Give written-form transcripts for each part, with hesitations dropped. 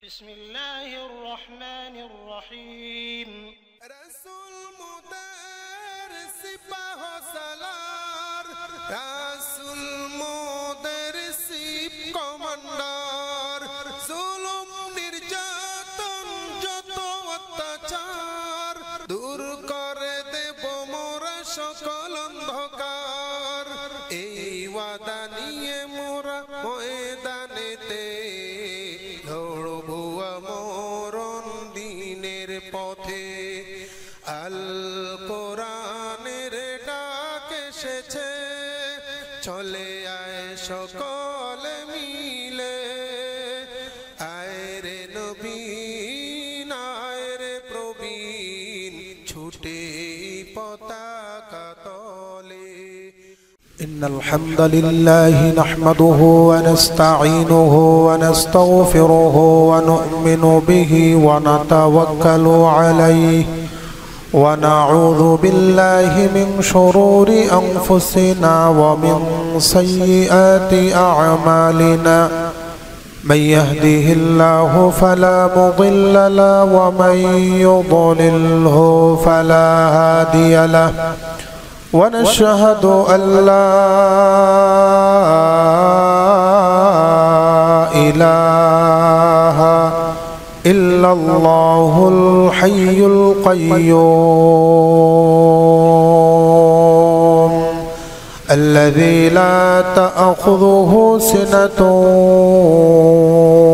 বিসমিল্লাহির রহমানির রহিম। রাসূল মোদের সিপাহ সালার, রাসূল মোদের সিপ কমান্ডার, জুলুম নির্যাতন যত অত্যাচার দূর করে দেব মোরা সকল অন্ধকার। এই ওয়াদা নিয়ে মোরা ময়দানেতে দৌড়ব মরণ দিনের পথে। আল কোরআনের ডাক এসেছে, চলে আয় সকলে মিলে। আয় রে নবীন, আয় রে প্রবীণ, ছুটে পতাকা তলে। إن الحمد لله نحمده ونستعينه ونستغفره ونؤمن به ونتوكل عليه ونعوذ بالله من شرور أنفسنا ومن سيئات أعمالنا. من يهده الله فلا مضل له ومن يضلله فلا هادي له. ونشهد أن لا إله إلا الله الحي القيوم الذي لا تأخذه سنة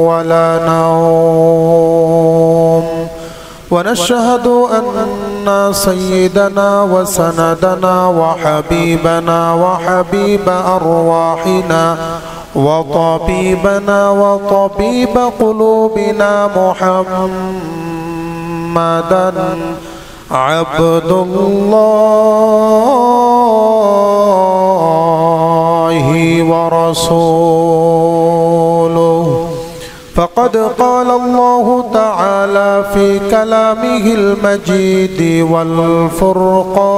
ولا نوم. ونشهد أن سيدنا وسندنا وحبيبنا وحبيب أرواحنا وطبيبنا وطبيب قلوبنا محمدا عبد الله ورسوله. فقد قال الله تعالى في كلامه المجيد والفرقان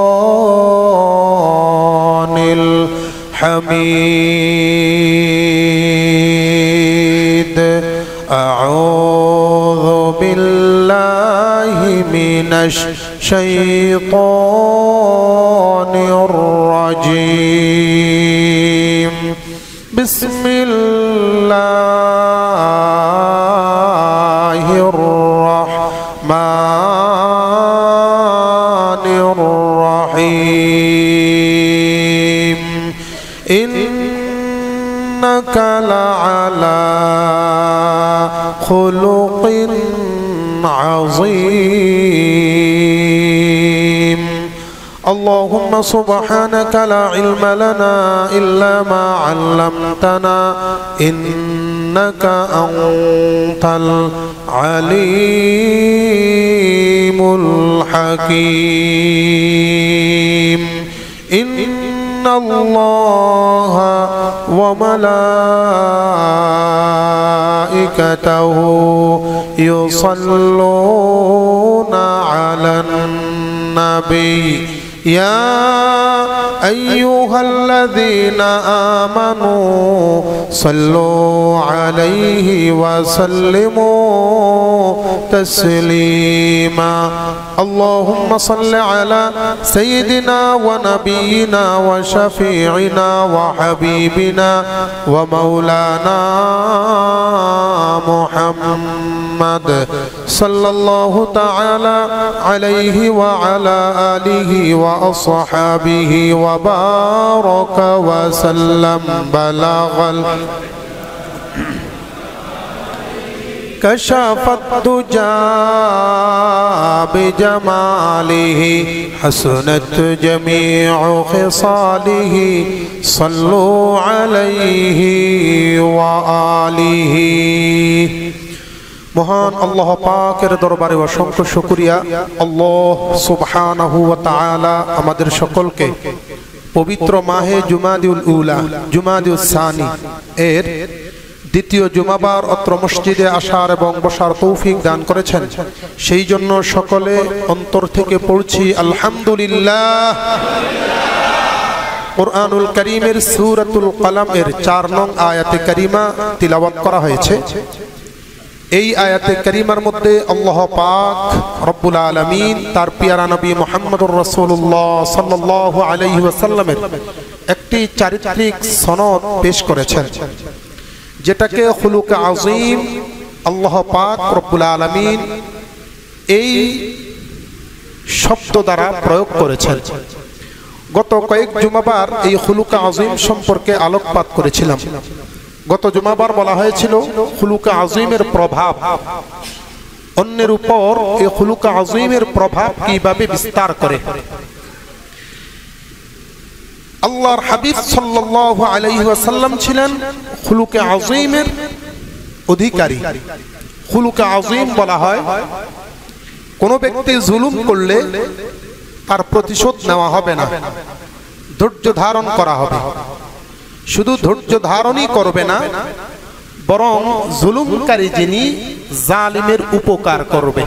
الحميد: أعوذ بالله من الشيطان الرجيم. بسم الله الرحمن الرحيم. إنك لعلى خلق عظيم. اللهم سبحانك لا علم لنا إلا ما علمتنا إنك أنت العليم الحكيم. إن الله وملائكته يصلون على النبي يا أيها الذين آمنوا صلوا عليه وسلموا تسليما. اللهم صل على سيدنا ونبينا وشفيعنا وحبيبنا ومولانا محمد صلى الله تعالى عليه وعلى آله وأصحابه وبارك وسلم. بلغ كشف الدجى بجماله حسنت جميع خصاله صلوا عليه وآله. মহান আল্লাহ পাকের দরবারে অসংখ্য শুকরিয়া। আল্লাহ সুবহানাহু ওয়া তাআলা আমাদের সকলকে পবিত্র মাহে জুমাদিউল উলা জুমাদিউস সানি এর দ্বিতীয় জুমাবার অত্র মসজিদে আসার এবং বসার তৌফিক দান করেছেন। সেই জন্য সকলে অন্তর থেকে পড়ছি আলহামদুলিল্লাহ। কুরআনুল কারীমের সূরাতুল কলম এর 4 নং আয়াতে কারিমা তিলাওয়াত করা হয়েছে। এই আয়াতে কারিমার মধ্যে আল্লাহ পাক রব্বুল আলামিন তার পিয়ারা নবী মুহাম্মদুর রাসূলুল্লাহ সাল্লাল্লাহু আলাইহি ওয়াসাল্লামের একটি চারিত্রিক সনদ পেশ করেছেন, যেটাকে খুলুকে আযীম আল্লাহ পাক রব্বুল আলামিন এই শব্দ দ্বারা প্রয়োগ করেছেন। গত কয়েক জুমাবার এই খুলুকে আযীম সম্পর্কে আলোকপাত করেছিলাম। গত জুমাবার বলা হয়েছিল খুলুকে আযীমের প্রভাব, অন্যের উপর এই খুলুকে আযীমের প্রভাব কিভাবে বিস্তার করে। আল্লাহর হাবিব সাল্লাল্লাহু আলাইহি ওয়াসাল্লাম ছিলেন খুলুকে আযীমের অধিকারী। খুলুকে আযীম বলা হয় কোনো ব্যক্তি জুলুম করলে তার প্রতিশোধ নেওয়া হবে না, ধৈর্য ধারণ করা হবে। শুধু ধৈর্য ধারণই করবে না, বরং জুলুমকারী যিনি জালিমের উপকার করবে,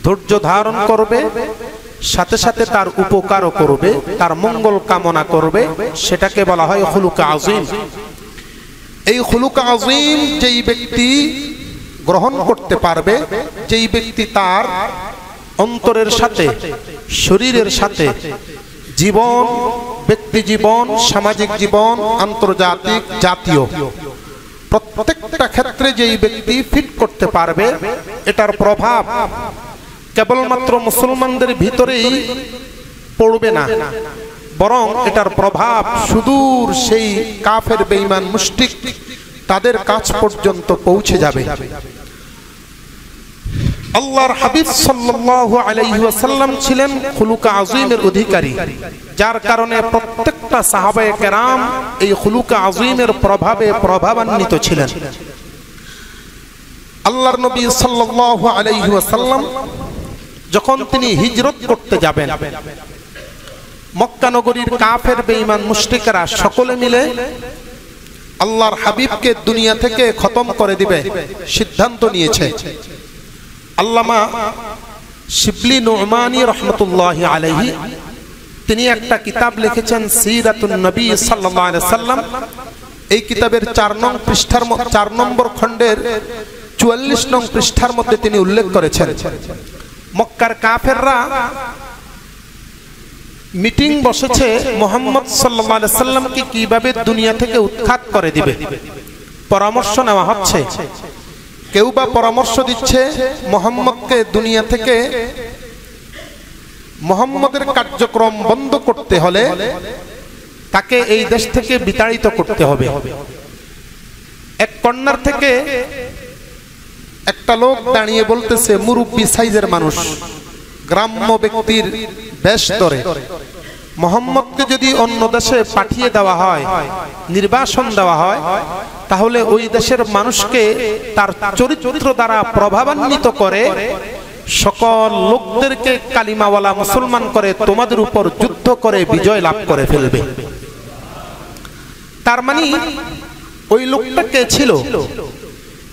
ধৈর্য ধারণ করবে, সাথে সাথে তার উপকারও করবে, তার মঙ্গল কামনা করবে। সেটাকে বলা হয় খুলুকে আযীম। এই খুলুকে আযীম যেই ব্যক্তি গ্রহণ করতে পারবে, যেই ব্যক্তি তার অন্তরের সাথে, শরীরের সাথে, জীবন, ব্যক্তি জীবন, সামাজিক জীবন, আন্তর্জাতিক, জাতীয় প্রত্যেকটা ক্ষেত্রে যেই ব্যক্তি ফিট করতে পারবে, এটার প্রভাব কেবলমাত্র মুসলমানদের ভিতরেই পড়বে না, বরং এটার প্রভাব সুদূর সেই কাফের বেঈমান মুশরিক তাদের কাছ পর্যন্ত পৌঁছে যাবে। আল্লাহর হাবিব সাল্লাল্লাহু আলাইহি ওয়াসাল্লাম ছিলেন খুলুকে আযীমের অধিকারী, যার কারণে প্রত্যেকটা সাহাবায়ে কেরাম এই খুলুকে আযীমের প্রভাবে প্রভাবান্বিত ছিলেন। আল্লাহর নবী সাল্লাল্লাহু আলাইহি ওয়াসাল্লাম যখন তিনি হিজরত করতে যাবেন, মক্কা নগরীর কাফের বেঈমান মুশরিকরা সকলে মিলে আল্লাহর হাবিবকে দুনিয়া থেকে খতম করে দিবে সিদ্ধান্ত নিয়েছে। আল্লামা শিবলি নু'মানী রাহমাতুল্লাহি আলাইহি তিনি একটা কিতাব লিখেছেন সিরাতুন নবী সাল্লাল্লাহু আলাইহি সাল্লাম। এই কিতাবের 4 নম্বর খণ্ডের 44 নং পৃষ্ঠার মধ্যে তিনি উল্লেখ করেছেন, মক্কার কাফেররা মিটিং বসেছে মুহাম্মদ সাল্লাল্লাহু আলাইহি সাল্লামকে কিভাবে দুনিয়া থেকে উৎখাত করে দিবে, পরামর্শ নেওয়া হচ্ছে। কেউ বা পরামর্শ দিচ্ছে মুহাম্মদকে দুনিয়া থেকে, মুহাম্মদের কার্যক্রম বন্ধ করতে হলে তাকে এই দেশ থেকে বিতাড়িত করতে হবে। এক কর্নার থেকে একটা লোক দাঁড়িয়ে বলতেছে, মুরব্বী সাইজের মানুষ, গ্রাম্য ব্যক্তির বেশ ধরে, মুহাম্মদকে যদি অন্য দেশে পাঠিয়ে দেওয়া হয়, নির্বাসন দেওয়া হয়, তাহলে ওই দেশের মানুষকে তার চরিত্র দ্বারা প্রভাবান্বিত করে সকল লোকদেরকে কালিমাওয়ালা মুসলমান করে তোমাদের উপর যুদ্ধ করে বিজয় লাভ করে ফেলবে। তার মানে ওই লোকটা কে ছিল,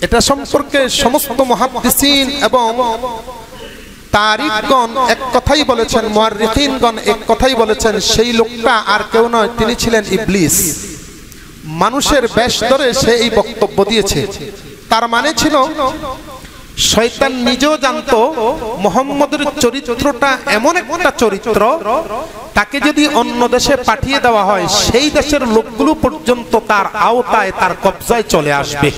এটা সম্পর্কে সমস্ত মুহাদ্দিসিন এবং তারিখগণ এক কথাই বলেছেন, মুআররিখিনগণ এক কথাই বলেছেন, সেই লোকটা আর কেউ নয়, তিনি ছিলেন ইবলিস। মানুষের বেশ ধরে সে এই বক্তব্য দিয়েছে। তার মানে ছিল শয়তান নিজেও জানতো মুহাম্মদের চরিত্রটা এমন একটা চরিত্র, তাকে যদি অন্য দেশে পাঠিয়ে দেওয়া হয়, সেই দেশের লোকগুলো পর্যন্ত তার আওতায়, তার কবজায় চলে আসবে।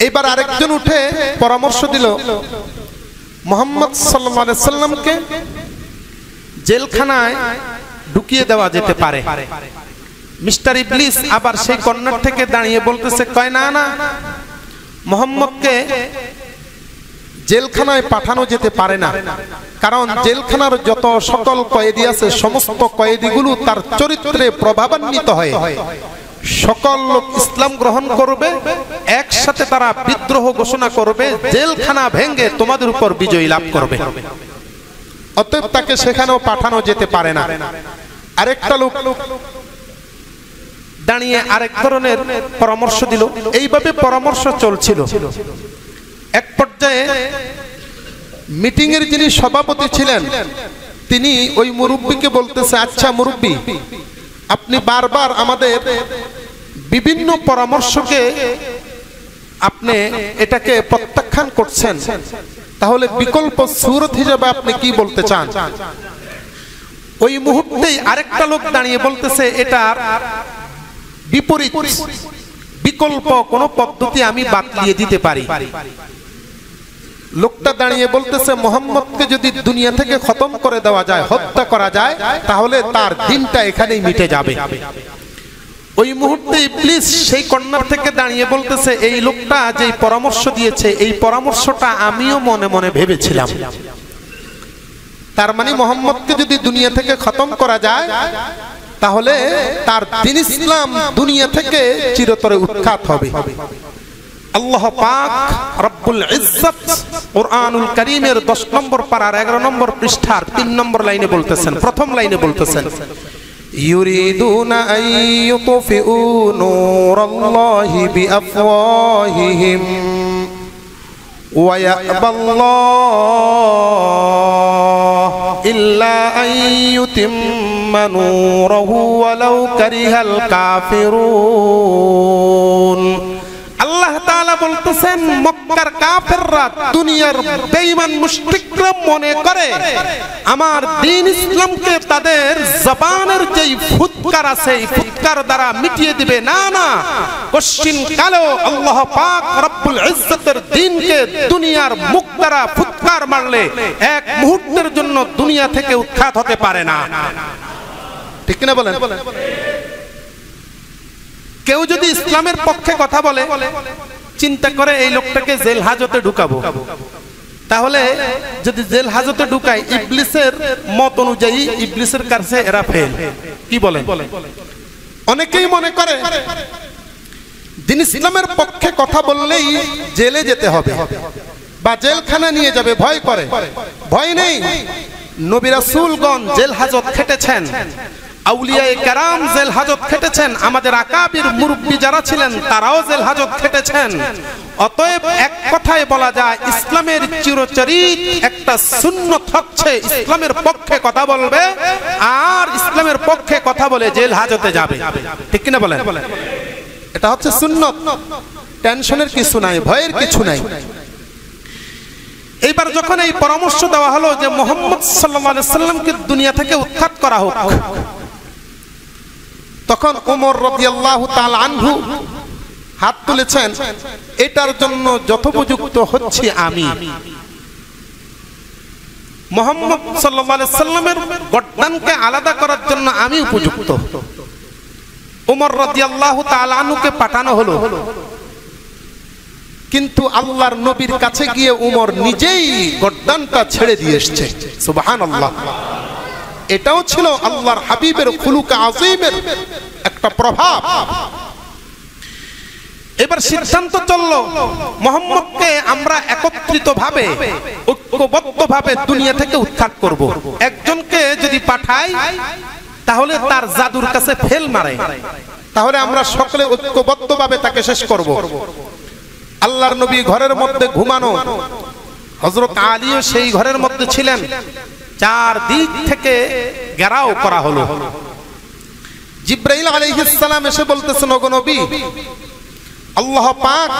এবার আরেকজন উঠে পরামর্শ দিল, মুহাম্মদ সাল্লাল্লাহু আলাইহি সাল্লামকে জেলখানায় ঢুকিয়ে দেওয়া যেতে পারে। মিস্টার ইবলিস আবার সেই কর্নার থেকে দাঁড়িয়ে বলতেছে, কয় না না, মুহাম্মদকে জেলখানায় পাঠানো যেতে পারে না, কারণ জেলখানার যত সকল কয়েদি আছে, সমস্ত কয়েদিগুলো তার চরিত্রে প্রভাবান্বিত হয়, সকল লোক ইসলাম গ্রহণ করবে, একসাথে তারা বিদ্রোহ ঘোষণা করবে, জেলখানা ভেঙে তোমাদের উপর বিজয় লাভ করবে। অতএব তাকে সেখানেও পাঠানো যেতে পারে না। আরেকটা লোক দাঁড়িয়ে আরেক ধরনের পরামর্শ দিল। এইভাবে পরামর্শ চলছিল। এক পর্যায়ে মিটিং এর যিনি সভাপতি ছিলেন, তিনি ওই মুরব্বীকে বলতেছে, আচ্ছা মুরব্বী, আপনি বারবার আমাদের বিভিন্ন পরামর্শকে আপনি এটাকে প্রত্যাখ্যান করছেন, তাহলে বিকল্প সূরত হিসেবে আপনি কি বলতে চান? ওই মুহূর্তেই আরেকটা লোক দাঁড়িয়ে বলতেছে এটার বিপরীত বিকল্প কোন পদ্ধতি আমি বাতলিয়ে দিতে পারি। লোকটা দাঁড়িয়ে বলতেছে মুহাম্মদকে যদি দুনিয়া থেকে খতম করে দেওয়া যায়, হত্যা করা যায়, তাহলে তার দিনটা এখানেই মিটে যাবে। ওই মুহূর্তে ইবলিস সেই কর্নার থেকে দাঁড়িয়ে বলতেছে এই লোকটা যেই পরামর্শ দিয়েছে এই পরামর্শটা আমিও মনে মনে ভেবেছিলাম। তার মানে মুহাম্মদকে যদি দুনিয়া থেকে খতম করা যায় তাহলে তার দ্বীন ইসলাম দুনিয়া থেকে চিরতরে উৎখাত হবে। আল্লাহ পাক রব্বুল ইজ্জত কুরআনুল কারীমের 10 নম্বর পারার 11 নম্বর পৃষ্ঠার 3 নম্বর লাইনে বলতেছেন, প্রথম লাইনে বলতেছেন ইউরিদুনা আন ইউতফিউ নূরাল্লাহি বিআফওয়াহিহিম ওয়া ইয়াবাল্লাহু ইল্লা আন ইউতিম্মা নূরাহু ওয়ালাউ কারিহাল কাফিরুন। আল্লাহ তাআলা বলতেছেন মক্কার কাফেররা দুনিয়ার বেঈমান মুশরিকরা মনে করে আমার দ্বীন ইসলামকে তাদের জবানের যেই ফুৎকার আছে এই ফুৎকার দ্বারা মিটিয়ে দিবে। না না, কোশ্চিন কালো আল্লাহ পাক রব্বুল ইজ্জতের দ্বীনকে দুনিয়ার মুখ দ্বারা ফুৎকার মারলে এক মুহূর্তের জন্য দুনিয়া থেকে উৎখাত হতে পারে না। ঠিক না বলেন? কেউ যদি ইসলামের পক্ষে কথা বলে চিন্তা করে এই লোকটাকে জেল হাজতে ঢুকাবো, তাহলে যদি জেল হাজতে ঢুকাই ইবলিসের মত অনুযায়ী ইবলিসের কাছে এরা ফেল। কি বলেন? অনেকেই মনে করে দ্বীন ইসলামের পক্ষে কথা বললেই জেলে যেতে হবে বা জেলখানা নিয়ে যাবে, ভয় করে। ভয় নেই, নবী রাসূলগণ জেল হাজত খেটেছেন, আউলিয়ায়ে কেরাম জেল হাজত খেটেছেন, আমাদের আকাবির মুরব্বী যারা ছিলেন তারাও জেল হাজত খেটেছেন। অতএব এক কথায় বলা যায় ইসলামের চিরচরিত একটা সুন্নত হচ্ছে ইসলামের পক্ষে কথা বলবে আর ইসলামের পক্ষে কথা বলে জেল হাজতে যাবে। ঠিক কিনা বলেন? এটা হচ্ছে সুন্নত, টেনশনের কিছু নাই, ভয়ের কিছু নাই। এইবার যখন এই পরামর্শ দেওয়া হলো যে মুহাম্মদ সাল্লাল্লাহু আলাইহি সাল্লামকে দুনিয়া থেকে উৎখাত করা হোক, তখন ওমর রাদিয়াল্লাহু তাআলা আনহু হাত তুলেছেন, এটার জন্য যথোপযুক্ত হচ্ছে আমি। মুহাম্মদ সাল্লাল্লাহু আলাইহি সাল্লামের গর্দানকে আলাদা করার জন্য আমি উপযুক্ত। ওমর রাদিয়াল্লাহু তাআলা আনহুকে পাঠানো হলো, কিন্তু আল্লাহর নবীর কাছে গিয়ে ওমর নিজেই গর্দানটা ছেড়ে দিয়ে এসেছে। সুবহানাল্লাহ। এটাও ছিল আল্লাহর হাবিবের খুলুক আযীমের একটা প্রভাব। এবার সিদ্ধান্ত চললো মুহাম্মদকে আমরা একত্রিতভাবে ঐক্যবদ্ধভাবে দুনিয়া থেকে উৎখাত করব। একজনকে যদি পাঠাই তাহলে তার জাদুর কাছে ফেল মারে, তাহলে আমরা সকলে ঐক্যবদ্ধভাবে তাকে শেষ করব। আল্লাহর নবী ঘরের মধ্যে ঘুমানো, হযরত আলীও সেই ঘরের মধ্যে ছিলেন, চার দিক থেকে ঘেরাও করা হলো। জিবরাইল আলাইহিস সালাম এসে বলতেছেন, ওগো নবী, আল্লাহ পাক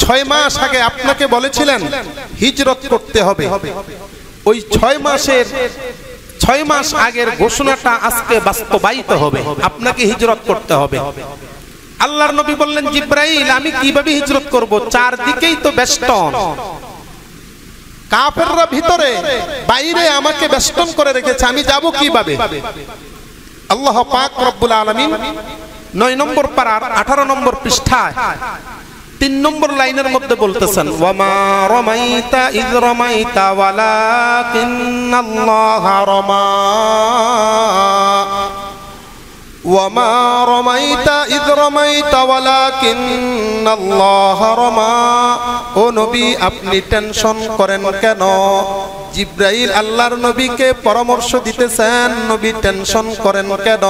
6 মাস আগে আপনাকে বলেছিলেন হিজরত করতে হবে। ওই 6 মাস আগের ঘোষণাটা আজকে বাস্তবায়িত হবে, আপনাকে হিজরত করতে হবে। আল্লাহর নবী বললেন, জিবরাইল আমি কিভাবে হিজরত করব? চারদিকেই তো বেষ্টন, কাফেররা ভিতরে বাইরে আমাকে বেষ্টন করে রেখেছে, আমি যাব কিভাবে? আল্লাহ পাক রব্বুল আলামিন 9 নম্বর পারার 18 নম্বর পৃষ্ঠায় 3 নম্বর লাইনের মধ্যে বলতেছেন, ওয়ামা রামাইতা ইয রামাইতা ওয়ালাকিন্নাল্লাহা রামা ওয়ামা রামাইতা ইয রামাইতা ওয়ালাকিন্নাল্লাহা রামা। ও নবী, আপনি টেনশন করেন কেন? জিবরাইল আল্লাহর নবীকে পরামর্শ দিতেছেন, নবী টেনশন করেন কেন?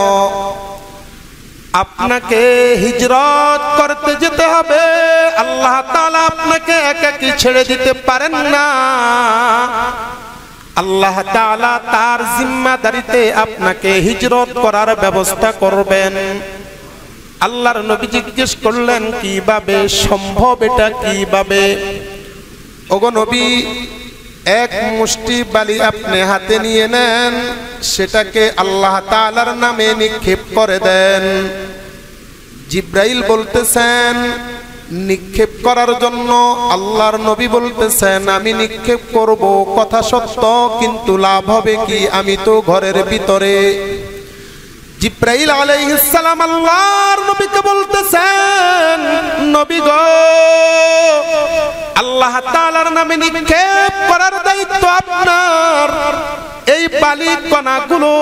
আপনাকে হিজরত করতে যেতে হবে, আল্লাহ তাআলা আপনাকে একাকী ছেড়ে দিতে পারেন না। আল্লাহ তাআলা তার জিম্মাদারিতে আপনাকে হিজরত করার ব্যবস্থা করবেন। আল্লাহর নবী জিজ্ঞেস করলেন কিভাবে সম্ভব, এটা কিভাবে? ওগো নবী, এক মুষ্টি বালি আপনি হাতে নিয়ে নেন, সেটাকে আল্লাহ তাআলার নামে নিক্ষেপ করে দেন। জিব্রাইল বলতেছেন নিক্ষেপ করার জন্য, আল্লাহর নবী বলতেছেন আমি নিক্ষেপ করব, কথা সত্য, কিন্তু লাভ হবে কি? আমি তো ঘরের ভিতরে। জিব্রাইল আলাইহিস সালাম আল্লাহর নবীকে বলতেছেন নবী গো, আল্লাহ তাআলার নামে নিক্ষেপ করার দায়িত্ব আপনার। এই বালি কণাগুলো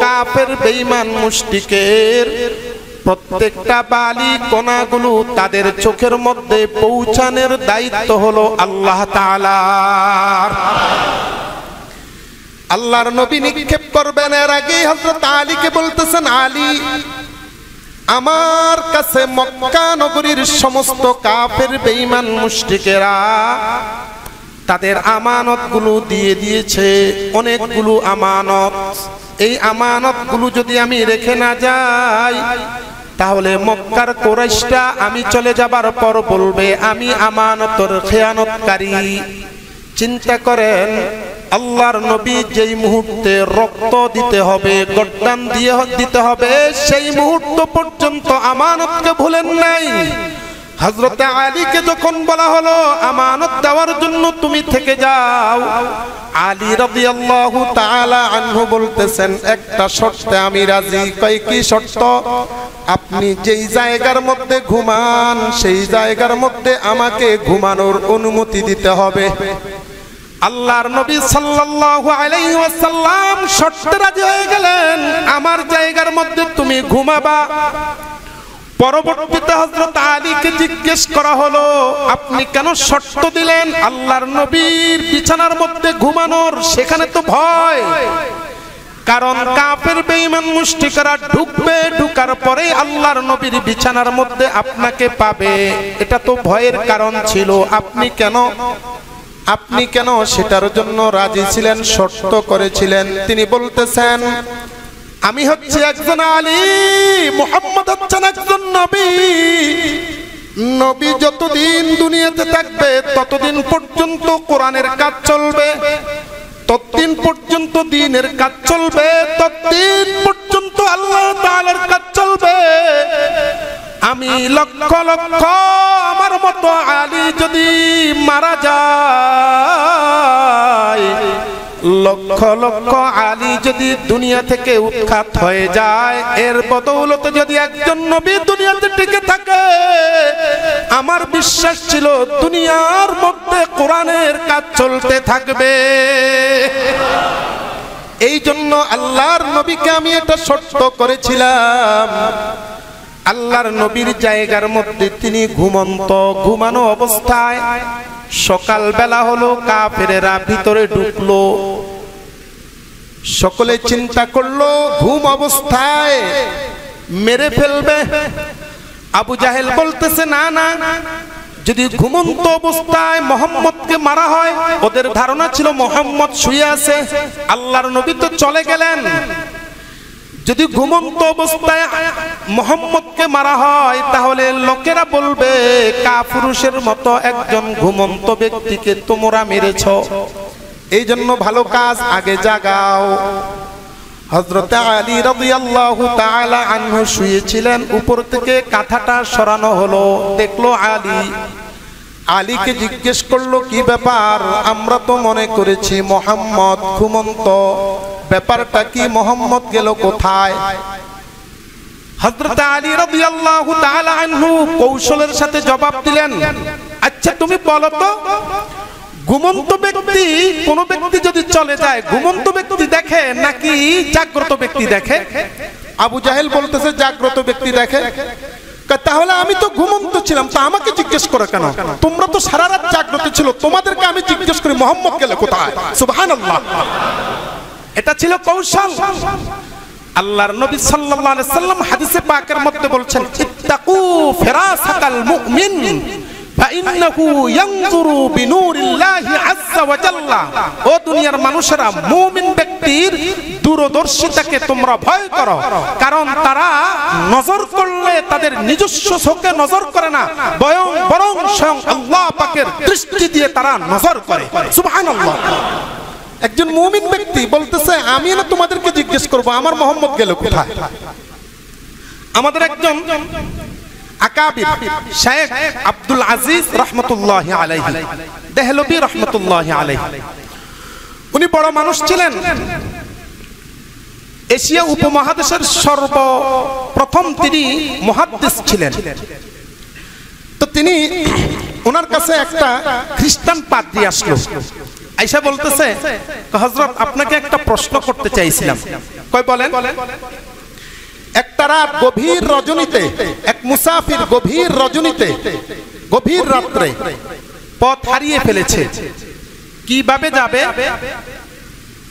কাফের বেঈমান মুশরিকের প্রত্যেকটা বালি কণাগুলো তাদের চোখের মধ্যে পৌঁছানোর দায়িত্ব হলো আল্লাহ তাআলার। আল্লাহর নবী নিক্ষেপ করবেন, এর আগে হযরত আলীকে বলতেছেন আলী, আমার কাছে মক্কা নগরীর সমস্ত কাফের বেঈমান মুশরিকেরা তাদের আমানতগুলো দিয়ে দিয়েছে, অনেকগুলো আমানত। এই আমানতগুলো যদি আমি রেখে না যাই, তাহলে মক্কার কুরাইশরা আমি চলে যাবার পর বলবে আমি আমানতের খেয়ানতকারী। চিন্তা করেন, আল্লাহর নবী যেই মুহূর্তে রক্ত দিতে হবে, গর্দান দিয়ে দিতে হবে, সেই মুহূর্ত পর্যন্ত আমানতকে ভুলেন নাই। হযরত আলীকে যখন বলা হলো আমানত দেওয়ার জন্য তুমি থেকে যাও, আলী রাদিয়াল্লাহু তাআলা আনহু বলতেছেন একটা শর্তে আমি রাজি। কয় কি শর্ত? আপনি যেই জায়গার মধ্যে ঘুমান সেই জায়গার মধ্যে আমাকে ঘুমানোর অনুমতি দিতে হবে। আল্লাহর নবী সাল্লাল্লাহু আলাইহি ওয়াসাল্লাম শর্তে রাজি হয়ে গেলেন, আমার জায়গার মধ্যে তুমি ঘুমাবা। পরবর্তীতে হযরত আলীকে জিজ্ঞেস করা হলো আপনি কেন শর্ত দিলেন আল্লাহর নবীর বিছানার মধ্যে ঘুমানোর? সেখানে তো ভয়, কারণ কাফের বেঈমান মুশরিকরা ঢুকবে, ঢুকার পরে আল্লাহর নবীর বিছানার মধ্যে আপনাকে পাবে, এটা তো ভয়ের কারণ ছিল। আপনি কেন সেটার জন্য রাজি ছিলেন, শর্ত করেছিলেন? তিনি বলতেছেন আমি হচ্ছে একজন আলী, মুহাম্মদ হচ্ছেন একজন নবী। নবী যতদিন দুনিয়াতে থাকবে ততদিন পর্যন্ত কোরআনের কাজ চলবে, ততদিন পর্যন্ত দ্বীনের কাজ চলবে, ততদিন পর্যন্ত আল্লাহ তাআলার কাজ চলবে। আমি লক্ষ লক্ষ আমার মতো আলী যদি মারা যায়, লক্ষ লক্ষ আলী যদি দুনিয়া থেকে উৎখাত হয়ে যায়, এর বদৌলতে যদি একজন নবী দুনিয়াতে টিকে থাকে, আমার বিশ্বাস ছিল দুনিয়ার মধ্যে কোরআনের কাজ চলতে থাকবে। এই জন্য আল্লাহর নবীকে আমি এটা শর্ত করেছিলাম। আল্লাহর নবীর জায়গার মধ্যে তিনি ঘুমানো অবস্থায় সকাল বেলা হলো, কাফেরেরা ভিতরে ঢুকলো, সকলে চিন্তা করলো ঘুম অবস্থায় মেরে ফেলবে। আবু জাহেল বলতেছে না না, যদি ঘুমন্ত অবস্থায় মুহাম্মদকে মারা হয়, ওদের ধারণা ছিল মুহাম্মদ শুয়ে আছে, আল্লাহর নবী তো চলে গেলেন, যদি ঘুমন্ত অবস্থায় মুহাম্মদকে মারা হয় তাহলে লোকেরা বলবে কাপুরুষের মতো একজন ঘুমন্ত ব্যক্তিকে তোমরা মেরেছ। এই জন্য ভালো কাজ আগে জাগাও। হযরত আলী রাদিয়াল্লাহু তাআলা আনহু শুয়েছিলেন, উপর থেকে কাঁথাটা সরানো হলো, দেখলো আলীকে জিজ্ঞেস করলো কি ব্যাপার? আমরা তো মনে করেছি মুহাম্মদ ঘুমন্ত, ব্যাপারটা কি? মুহাম্মদ গেল কোথায়? হযরত আলী রাদিয়াল্লাহু তাআলা আনহু কৌশলের সাথে জবাব দিলেন, আচ্ছা তুমি বলো তো, ঘুমন্ত ব্যক্তি, কোন ব্যক্তি যদি চলে যায়, ঘুমন্ত ব্যক্তি দেখে নাকি জাগ্রত ব্যক্তি দেখে? আবু জাহেল বলতেছে জাগ্রত ব্যক্তি দেখে। তাহলে আমি তো ঘুমন্ত ছিলাম, তা আমাকে জিজ্ঞেস করে কেন? তোমরা তো সারা রাত জাগ্রত ছিল, তোমাদেরকে আমি জিজ্ঞেস করি মুহাম্মদ গেল কোথায়? সুবহানাল্লাহ। এটা ছিল কৌশল। আল্লাহর নবী সাল্লাল্লাহু আলাইহি সাল্লাম হাদিসে পাকের মধ্যে বলছেন ইত্তাকু ফিরাসাকাল মুমিন ফাইন্নাহু ইয়ানজুরু বিনুরিল্লাহি আযজা ওয়া জাল্লা। ও দুনিয়ার মানুষেরা, মুমিন ব্যক্তির দূরদর্শিতাকে তোমরা ভয় করো, কারণ তারা নজর করলে তাদের নিজস্ব চোখে নজর করে না, বরং স্বয়ং আল্লাহ পাকের দৃষ্টি দিয়ে তারা নজর করে। সুবহানাল্লাহ। একজন মুমিন ব্যক্তি বলতেছে আমি না তোমাদেরকে জিজ্ঞেস করব আমার মোহাম্মদ গেল কোথায়। আমাদের একজন আকাবির শেখ আব্দুল আজিজ রহমতুল্লাহি আলাইহি, দেহলভী রহমতুল্লাহি আলাইহি, উনি বড় মানুষ ছিলেন। এশিয়া উপমহাদেশের সর্বপ্রথম তিনি মুহাদ্দিস ছিলেন। তো তিনি ওনার কাছে একটা খ্রিস্টান পাদ্রী আসলো, আইসা বলতেছে হযরত আপনাকে একটা প্রশ্ন করতে চাইছিলাম। কই বলেন। একটা রাত গভীর রজনীতে এক মুসাফির গভীর রজনীতে গভীর রাত্রে পথ হারিয়ে ফেলেছে, কিভাবে যাবে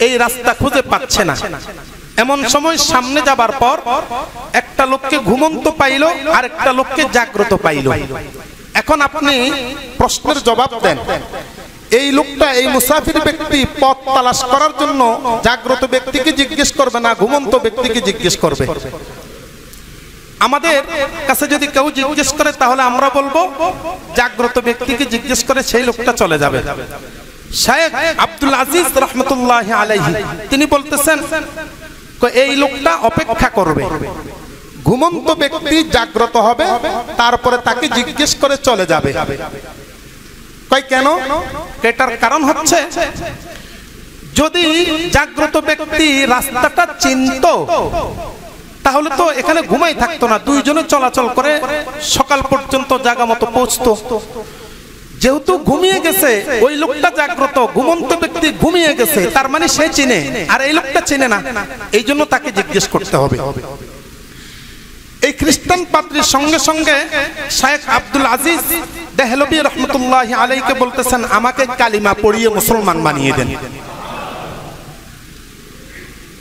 এই রাস্তা খুঁজে পাচ্ছে না। এমন সময় সামনে যাবার পর একটা লোককে ঘুমন্ত পাইল আর একটা লোককে জাগ্রত পাইল। এখন আপনি প্রশ্নের জবাব দেন, এই লোকটা এই মুসাফির ব্যক্তি পথ তালাশ করার জন্য জাগ্রত ব্যক্তিকে জিজ্ঞেস করবে না ঘুমন্ত ব্যক্তিকে জিজ্ঞেস করবে? আমাদের কাছে যদি কেউ জিজ্ঞেস করে তাহলে আমরা বলবো জাগ্রত ব্যক্তিকে জিজ্ঞেস করে, সেই লোকটা চলে যাবে। শেখ আব্দুল আজিজ রহমতুল্লাহি আলাইহি তিনি বলতেছেন এই লোকটা অপেক্ষা করবে, ঘুমন্ত ব্যক্তি জাগ্রত হবে, তারপরে তাকে জিজ্ঞেস করে চলে যাবে। কই কেন? এটার কারণ হচ্ছে যদি জাগ্রত ব্যক্তি রাস্তাটা চিনতো তাহলে তো এখানে ঘুমাই থাকতো না, দুইজনে চলাচল করে সকাল পর্যন্ত জায়গা মতো পৌঁছতো। যেহেতু ঘুমিয়ে গেছে, ওই লোকটা জাগ্রত, ঘুমন্ত ব্যক্তি ঘুমিয়ে গেছে, তার মানে সে চিনে আর এই লোকটা চিনে না, এই জন্য তাকে জিজ্ঞেস করতে হবে। এই খ্রিস্টান পাদ্রীর সঙ্গে সঙ্গে শেখ আব্দুল আজিজ দেহলভী রহমতুল্লাহি আলাইহিকে বলতেছেন আমাকে কালিমা পড়িয়ে মুসলমান বানিয়ে দেন।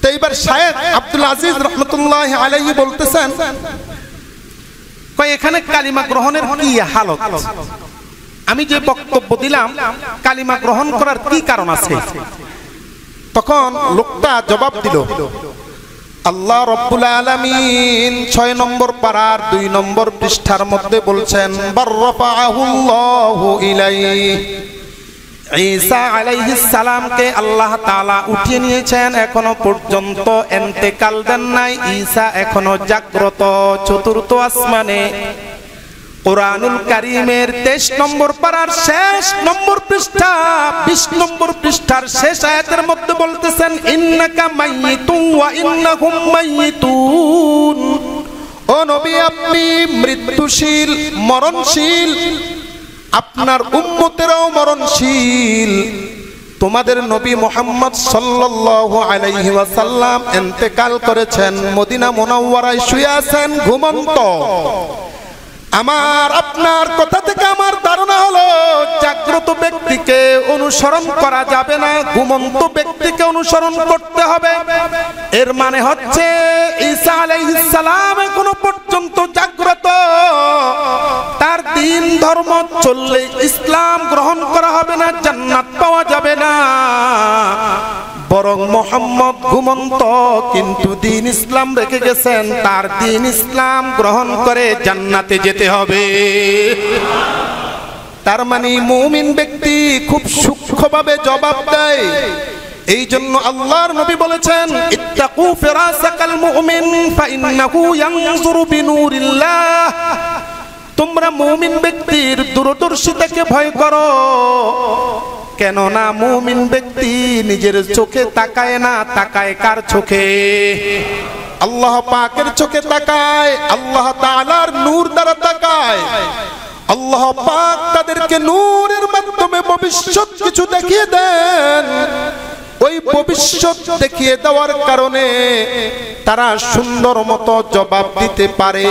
তো এইবার শেখ আব্দুল আজিজ রহমতুল্লাহি আলাইহি বলতেছেন কই এখানে কালিমা গ্রহণের কি হালত, আমি যে বক্তব্য দিলাম কালিমা গ্রহণ করার কি কারণ আছে? তখন লোকটা জবাব দিল, আল্লাহ রাব্বুল আলামিন 6 নম্বর পারার 2 নম্বর পৃষ্ঠার মধ্যে বলছেন বাররাফাহুল্লাহু ইলাইহি, ঈসা আলাইহিস সালামকে আল্লাহ তাআলা উঠিয়ে নিয়েছেন, এখনো পর্যন্ত ইন্তেকাল দেন নাই, ঈসা এখনো জাগ্রত চতুর্থ আসমানে। কুরআনুল কারীমের 23 নম্বর পারার শেষ নম্বর পৃষ্ঠা 20 নম্বর পৃষ্ঠার শেষ আয়াতের মধ্যে বলতেছেন ইন্নাকা মাইয়িতুন ওয়া ইন্নাহুম মাইয়িতুন, ও নবী আপনি মৃত্যুশীল মরণশীল, আপনার উম্মতেরাও মরণশীল। তোমাদের নবী মুহাম্মদ সাল্লাল্লাহু আলাইহি ওয়াসাল্লাম ইন্তেকাল করেছেন, মদিনা মুনাওয়ারায় শুয়ে আছেন ঘুমন্ত। আমার আপনার কথা থেকে আমার ধারণা হলো জাগ্রত ব্যক্তিকে অনুসরণ করা যাবে না, ঘুমন্ত ব্যক্তিকে অনুসরণ করতে হবে। এর মানে হচ্ছে ঈসা আলাইহিস সালাম এখনো পর্যন্ত জাগ্রত, তার দ্বীন ধর্ম চললে ইসলাম গ্রহণ করা হবে না, জান্নাত পাওয়া যাবে না। বরং মুহাম্মদ ঘুমন্ত কিন্তু দ্বীন ইসলাম রেখে গেছেন, তার দ্বীন ইসলাম গ্রহণ করে জান্নাতে যেতে হবে। তার মানে মুমিন ব্যক্তি খুব সূক্ষ্মভাবে জবাব দেয়। এই জন্য আল্লাহর নবী বলেছেন ইত্তাকু ফিরাসাকাল মুমিন ফাইন্নাহু ইয়ানজুরু বিনুরিল্লাহ, তোমরা মুমিন ব্যক্তির দূরদর্শিতাকে ভয় করো, কেননা মুমিন ব্যক্তি নিজের চোখে তাকায় না, তাকায় কার চোখে? আল্লাহ পাকের চোখে তাকায়, আল্লাহ তাআলার নূর দ্বারা তাকায়। আল্লাহ পাক তাদেরকে নূরের মাধ্যমে ভবিষ্যৎ কিছু দেখিয়ে দেন, ওই ভবিষ্যৎ দেখিয়ে দেওয়ার কারণে তারা সুন্দর মতো জবাব দিতে পারে।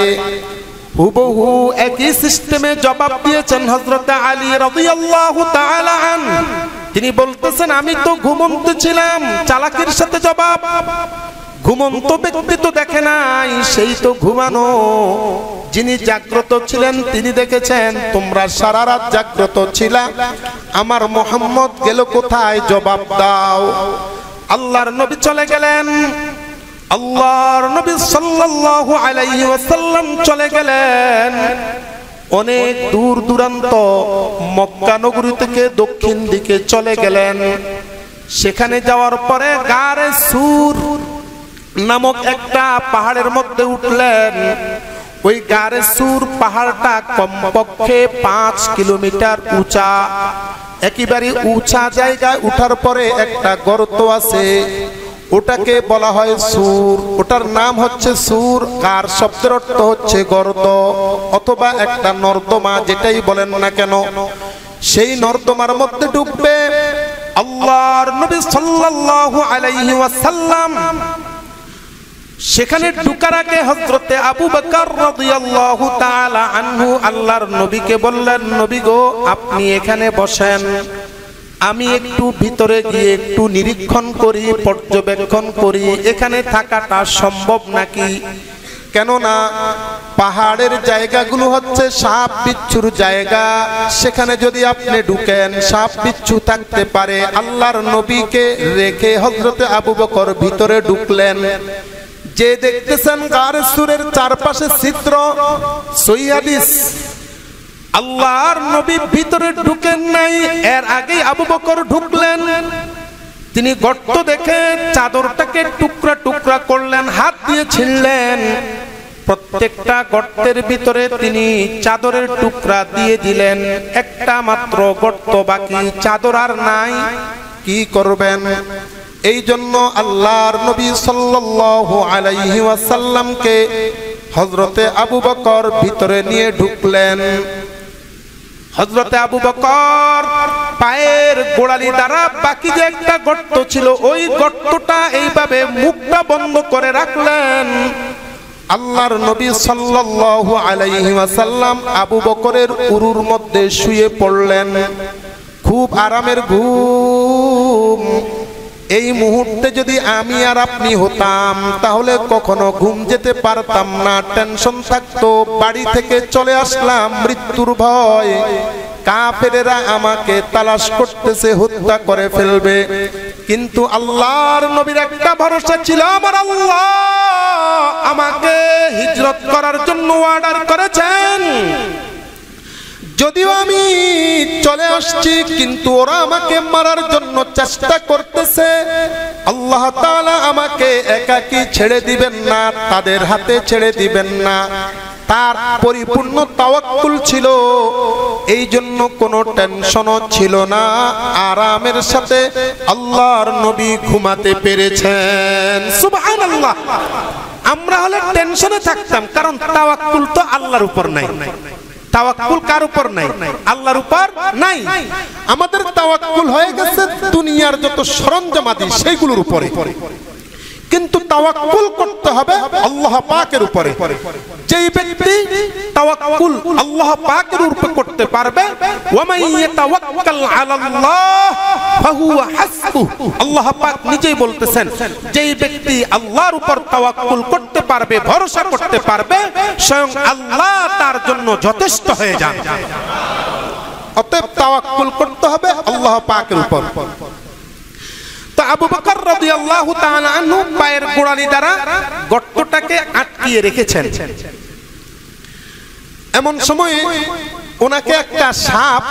হুবহু একই সিস্টেমে জবাব দিয়েছেন হযরত আলী রাদিয়াল্লাহু তাআলা আনহু। তিনি বলতেছেন আমি তো ঘুমন্ত ছিলাম, চালাকির সাথে জবাব। ঘুমন্ত ব্যক্তি তো দেখে নাই, সেই তো ঘুমানো। যিনি জাগ্রত ছিলেন তিনি দেখেছেন তোমরা সারা রাত জাগ্রত ছিলা, আমার মুহাম্মদ গেল কোথায় জবাব দাও। আল্লাহর নবী চলে গেলেন। আল্লাহর নবী সাল্লাল্লাহু আলাইহি ওয়াসাল্লাম চলে গেলেন অনেক দূর দূরান্ত মক্কা নগরী থেকে দক্ষিণ দিকে চলে গেলেন। সেখানে যাওয়ার পরে গারে সুর নামক একটা পাহাড়ের মধ্যে উঠলেন। ওই গারে সুর পাহাড়টা কমপক্ষে 5 কিলোমিটার উঁচা। একেবারে উঁচা জায়গায় উঠার পরে একটা গর্ত আছে, ওটাকে বলা হয় সুর। ওটার নাম হচ্ছে সুর। কার শব্দের অর্থ হচ্ছে গর্ত অথবা একটা নর্দমা, যেটাই বলেন না কেন। সেই নর্দমার মধ্যে ডুববে আল্লাহর নবী সাল্লাল্লাহু আলাইহি ওয়াসাল্লাম। সেখানে ঢুকার আগে হযরতে আবু বকর রাদিয়াল্লাহু তাআলা আনহু আল্লাহর নবীকে বললেন, নবী গো, আপনি এখানে বসেন, আমি একটু ভিতরে গিয়ে একটু নিরীক্ষণ করি, পর্যবেক্ষণ করি, এখানে থাকাটা সম্ভব নাকি। কেননা পাহাড়ের জায়গাগুলো হচ্ছে সাপ বিচ্ছুর জায়গা, সেখানে যদি আপনি ঢুকেন সাপ বিচ্ছু থাকতে পারে। আল্লাহর নবীকে রেখে হযরতে আবু বকর ভিতরে ঢুকলেন। যে দেখতেছেন গারে সুরের চারপাশে ছিদ্র, সহিহ হাদিস। আল্লাহর নবী ভিতরে ঢুকেন নাই, এর আগে আবু বকর ঢুকলেন। তিনি গর্ত দেখে চাদরটাকে টুকরা টুকরা করলেন, হাত দিয়ে ছিঁড়লেন। প্রত্যেকটা গর্তের ভিতরে তিনি চাদরের টুকরা দিয়ে দিলেন। একটা মাত্র গর্ত বাকি, চাদর আর নাই। কি করবেন? এই জন্য আল্লাহর নবী সাল্লাল্লাহু আলাইহি ওয়াসাল্লামকে হযরতে আবু বকর ভিতরে নিয়ে ঢুকলেন। হযরতে আবু বকর পায়ের গোড়ালি দ্বারা বাকি যে একটা গর্ত ছিল, ওই গর্তটা এইভাবে মুখটা বন্ধ করে রাখলেন। আল্লাহর নবী সাল্লাল্লাহু আলাইহি ওয়াসাল্লাম আবু বকরের উরুর মধ্যে শুয়ে পড়লেন। খুব আরামের ঘুম। এই মুহূর্তে যদি আমি আর আপনি হতাম তাহলে কখনো ঘুম যেতে পারতাম না, টেনশন থাকতো। বাড়ি থেকে চলে আসলাম মৃত্যুর ভয়, কাফেরেরা আমাকে তালাশ করতেছে, হত্যা করে ফেলবে। কিন্তু আল্লাহর নবীর একটা ভরসা ছিল, আমার আল্লাহ আমাকে হিজরত করার জন্য অর্ডার করেছেন। যদিও আমি চলে আসছি কিন্তু ওরা আমাকে মারার জন্য চেষ্টা করতেছে। আল্লাহ তাআলা আমাকে একাকী ছেড়ে দিবেন না, তাদের হাতে ছেড়ে দিবেন না। তার পরিপূর্ণ তাওয়াক্কুল ছিল, এই জন্য কোনো টেনশনও ছিল না। আরামের সাথে আল্লাহর নবী ঘুমাতে পেরেছেন। সুবহানাল্লাহ। আমরা হলে টেনশনে থাকতাম, কারণ তাওয়াক্কুল তো আল্লাহর উপর নাই। তাওয়াক্কুল কার উপর নাই? আল্লাহর উপর নাই। আমাদের তাওয়াক্কুল হয়ে গেছে দুনিয়ার যত সরঞ্জামাদি সেইগুলোর উপরে, কিন্তু তাওয়াক্কুল করতে হবে আল্লাহ পাকের উপরে। যেই ব্যক্তি তাওয়াক্কুল আল্লাহ পাকের উপর করতে পারবে, ওয়া মান ইয়াতাওয়াক্কাল আলাল্লাহ ফাহুয়া হাসবুহু। আল্লাহ পাক নিজেই বলতেছেন, যেই ব্যক্তি আল্লাহর উপর তাওয়াক্কুল করতে পারবে, ভরসা করতে পারবে, স্বয়ং আল্লাহ তার জন্য যথেষ্ট হয়ে যান। অতএব তাওয়াক্কুল করতে হবে আল্লাহ পাকের উপর। তো আবু বকর রাদিয়াল্লাহু তাআলা আনহু পায়ের গোড়ালি দ্বারা গর্তটাকে আটকিয়ে রেখেছেন। এমন সময়ে ওনাকে একটা সাপ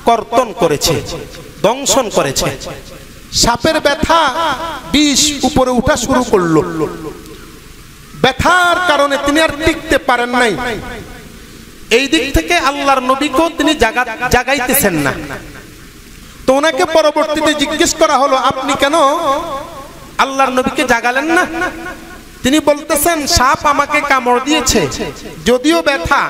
কর্তন করেছে, দংশন করেছে। সাপের ব্যথা বিষ উপরে উঠা শুরু করলো। ব্যথার কারণে তিনি আর টিকতে পারেন নাই। এই দিক থেকে আল্লাহর নবীকেও তিনি জাগাইতেছেন না। তো ওনাকে পরবর্তীতে জিজ্ঞেস করা হলো, আপনি কেন আল্লাহর নবীকে জাগালেন না? তিনি বলতেছেন, সাপ আমাকে কামড় দিয়েছে, যদিও ব্যথা,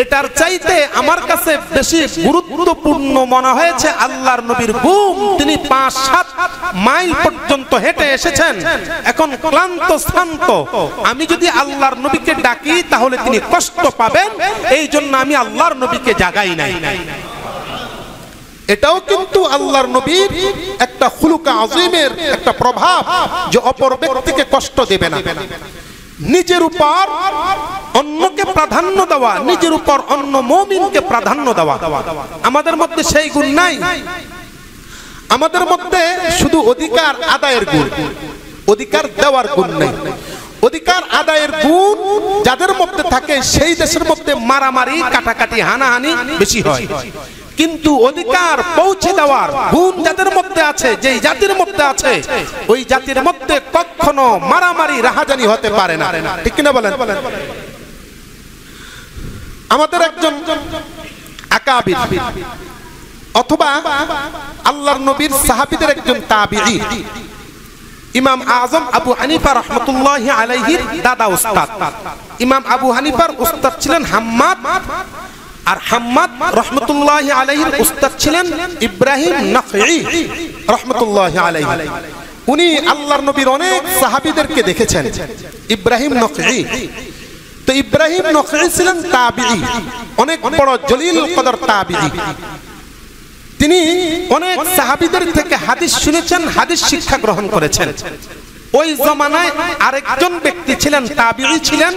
এটার চাইতে আমার কাছে বেশি গুরুত্বপূর্ণ মনে হয়েছে আল্লাহর নবীর ঘুম। তিনি 5-7 মাইল পর্যন্ত হেঁটে এসেছেন, এখন ক্লান্ত শ্রান্ত। আমি যদি আল্লাহর নবীকে ডাকি তাহলে তিনি কষ্ট পাবেন, এই জন্য আমি আল্লাহর নবীকে জাগাই নাই। এটাও কিন্তু আল্লাহর নবীর একটা খুলুক আযীমের একটা প্রভাব, যে অপর ব্যক্তিকে কষ্ট দেবে না। নিজের উপর অন্যকে প্রাধান্য দেওয়া, নিজের উপর অন্য মুমিনকে প্রাধান্য দেওয়া। আমাদের মধ্যে সেই গুণ নাই। আমাদের মধ্যে শুধু অধিকার আদায়ের গুণ, অধিকার দেওয়ার গুণ নেই। অধিকার আদায়ের গুণ যাদের মধ্যে থাকে সেই দেশের মধ্যে মারামারি, কাটাকাটি, হানাহানি বেশি হয়। কিন্তু অধিকার পৌঁছে দেওয়ার গুণ যাদের মধ্যে আছে, যেই জাতির মধ্যে আছে, ওই জাতির মধ্যে কখনো মারামারি, রাহাজানি হতে পারে না। ঠিক কিনা বলেন? আমাদের একজন আকাবির অথবা আল্লাহর নবীর সাহাবীদের একজন তাবিঈ, ইমাম আজম আবু হানিফা রাহমাতুল্লাহি আলাইহির দাদা উস্তাদ। ইমাম আবু হানিফার উস্তাদ ছিলেন হাম্মাদ, আর হাম্মাদ রাহমাতুল্লাহি আলাইহির উস্তাদ ছিলেন ইব্রাহিম নাখঈ রাহমাতুল্লাহি আলাইহি। উনি আল্লাহর নবীর অনেক সাহাবীদেরকে দেখেছেন। ইব্রাহিম নাখঈ, তো ইব্রাহিম নাখঈ ছিলেন তাবিঈ, অনেক বড় জলিল কদর তাবিঈ। তিনি অনেক সাহাবীদের থেকে হাদিস শুনেছেন, হাদিস শিক্ষা গ্রহণ করেছেন। ওই জমানায় আরেকজন ব্যক্তি ছিলেন, তাবিঈ ছিলেন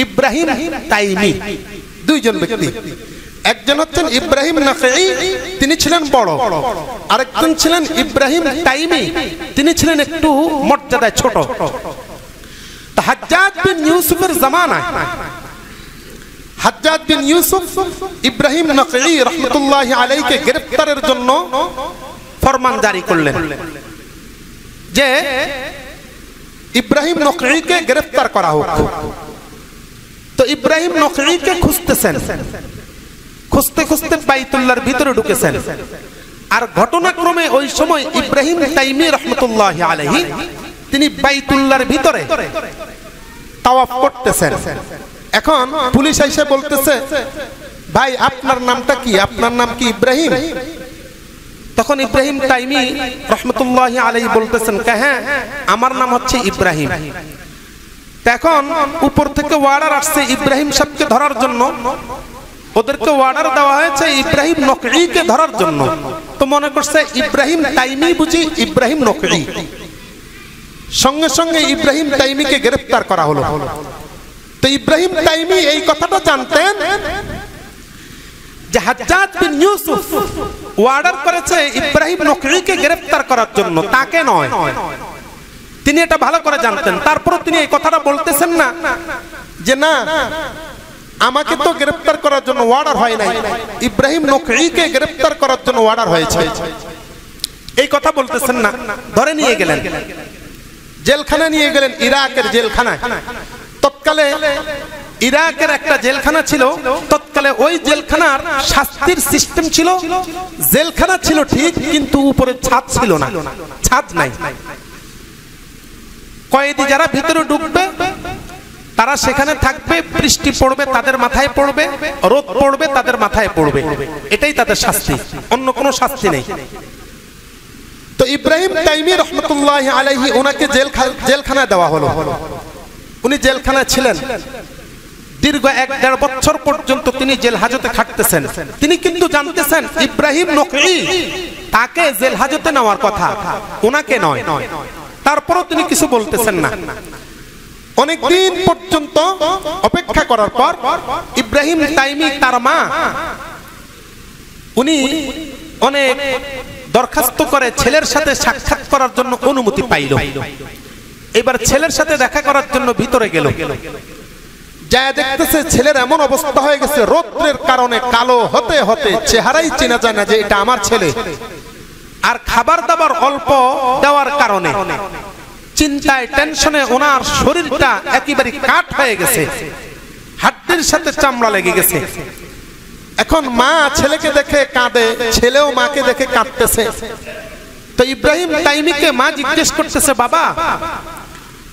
ইব্রাহিম তাইমি। দুইজন ব্যক্তি, একজন হচ্ছেন ইব্রাহিম নাখঈ, তিনি ছিলেন বড়, আরেকজন ছিলেন ইব্রাহিম তাইমি, তিনি ছিলেন একটু মর্যাদায় ছোট। তো হাজ্জাজ বিন ইউসুফের জামানায় হাজ্জাজ বিন ইউসুফ ইব্রাহিম নাখঈ রাহমাতুল্লাহি আলাইহিকে গ্রেফতারের জন্য ফরমান জারি করলেন যে ইব্রাহিম নাখঈকে গ্রেফতার করা হোক। তো ইব্রাহিম নাখঈকে খুঁজতেছেন, খুঁজতে খুঁজতে বাইতুল্লাহর ভিতরে ঢুকেছেন। আর ঘটনাক্রমে ওই সময় ইব্রাহিম তাইমি রাহমাতুল্লাহি আলাইহি তিনি বাইতুল্লাহর ভিতরে তাওয়াফ করতেছেন। এখন পুলিশ এসে বলতেছে, ভাই আপনার নামটা কি? আপনার নাম কি ইব্রাহিম? তখন ইব্রাহিম তাইমি রাহমাতুল্লাহি আলাইহি বলতেছেন, হ্যাঁ আমার নাম হচ্ছে ইব্রাহিম। এখন উপর থেকে ওয়ার্ডার আসছে ইব্রাহিম সাহেবকে ধরার জন্য। ওদেরকে অর্ডার দেওয়া হয়েছে ইব্রাহিম নকঈকে ধরার জন্য। তো মনে করছে ইব্রাহিম তাইমি বুঝি ইব্রাহিম নকঈ। সঙ্গে সঙ্গে ইব্রাহিম তাইমিকে গ্রেফতার করা হলো। তো ইব্রাহিম তাইমি এই কথাটা জানতেন যে হাজ্জাজ বিন ইউসুফ অর্ডার করেছে ইব্রাহিম নকঈকে গ্রেফতার করার জন্য, তাকে নয়। তিনি এটা ভালো করে জানতেন। তারপর তিনি এই কথাটা বলতেছেন না যে না আমাকে তো গ্রেফতার করার জন্য অর্ডার হয় নাই, ইব্রাহিম নকঈকে গ্রেফতার করার জন্য অর্ডার হয়েছে, এই কথা বলতেছেন না। ধরে নিয়ে গেলেন, জেলখানা নিয়ে গেলেন, ইরাকের জেলখানায়। তৎকালে ইরাকের একটা জেলখানা ছিল, তৎকালে ওই জেলখানার শাস্তির সিস্টেম ছিল, জেলখানা ছিল ঠিক কিন্তু উপরে ছাদ ছিল না, ছাদ নাই। কয়েদি যারা ভিতরে ঢুকবে তারা সেখানে থাকবে, বৃষ্টি পড়বে তাদের মাথায় পড়বে, রোদ পড়বে তাদের মাথায় পড়বে, এটাই তাদের শাস্তি, অন্য কোনো শাস্তি নেই। তো ইব্রাহিম তাইমি রহমতুল্লাহি আলাইহি ওনাকে জেলখানায় দেওয়া হলো। উনি জেলখানায় ছিলেন দীর্ঘ 1-1.5 বছর পর্যন্ত। তিনি জেল হাজতে খাটতেছেন। তিনি কিন্তু জানতেছেন ইব্রাহিম নকঈ তাকে জেল হাজতে নেওয়ার কথা, ওনাকে নয়। তারপরও তিনি কিছু বলতেছেন না। অনেকদিন পর্যন্ত অপেক্ষা করার পর ইব্রাহিম তাইমি তার মা উনি অনেক দরখাস্ত করে ছেলের সাথে সাক্ষাৎ করার জন্য অনুমতি পাইল। এবার ছেলের সাথে দেখা করার জন্য ভিতরে গেল। যা দেখতেছে ছেলের এমন অবস্থা হয়ে গেছে, রৌদ্রের কারণে কালো হতে হতে চেহারাই চেনা যায় না যে এটা আমার ছেলে। আর খাবার দাবার অল্প দেওয়ার কারণে চিন্তায় টেনশনে ওনার শরীরটা একেবারে কাঠ হয়ে গেছে, হাড্ডির সাথে চামড়া লেগে গেছে। এখন মা ছেলেকে দেখে কাঁদে, ছেলেও মাকে দেখে কাঁদতেছে। তো ইব্রাহিম তাইমিকে মা জিজ্ঞেস করতেছে, বাবা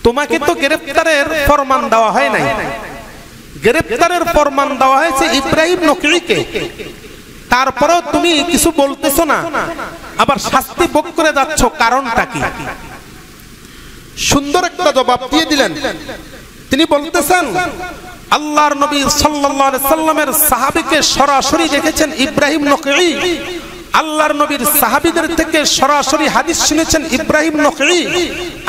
তোমাকে তো গ্রেফতারের ফরমান দেওয়া হয় নাই, গ্রেফতারের ফরমান দেওয়া হয়েছে ইব্রাহিম নকঈকে, তারপরেও তুমি কিছু বলতেছো না, আবার শাস্তি ভোগ করে যাচ্ছ, কারণটা কি? সুন্দর একটা জবাব দিয়ে দিলেন। তিনি বলতেছেন আল্লাহর নবী সাল্লাল্লাহু আলাইহি সাল্লামের সাহাবীকে সরাসরি দেখেছেন ইব্রাহিম নকঈ, আল্লাহর নবীর সাহাবীদের থেকে সরাসরি হাদিস শুনেছেন ইব্রাহিম নখঈ।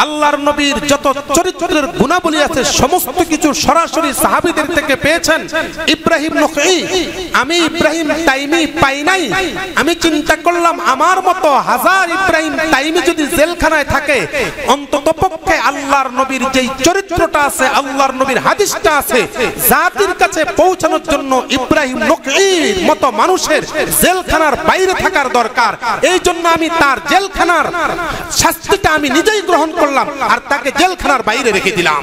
আল্লাহর নবীর যত চরিত্রের গুণাবলী আছে সমস্ত কিছু সরাসরি সাহাবীদের থেকে পেয়েছেন ইব্রাহিম নখঈ। আমি ইব্রাহিম তাইমি পাই নাই। আমি চিন্তা করলাম আমার মতো হাজার ইব্রাহিম তাইমি যদি জেলখানায় থাকে, অন্ততপক্ষে আল্লাহর নবীর যেই চরিত্রটা আছে, আল্লাহর নবীর হাদিসটা আছে, জাতির কাছে পৌঁছানোর জন্য ইব্রাহিম নখঈর মতো মানুষের জেলখানার বাইরে থাকার দরকার। এই জন্য আমি তার জেলখানার শাস্তিটা আমি নিজেই গ্রহণ করলাম আর তাকে জেলখানার বাইরে রেখে দিলাম।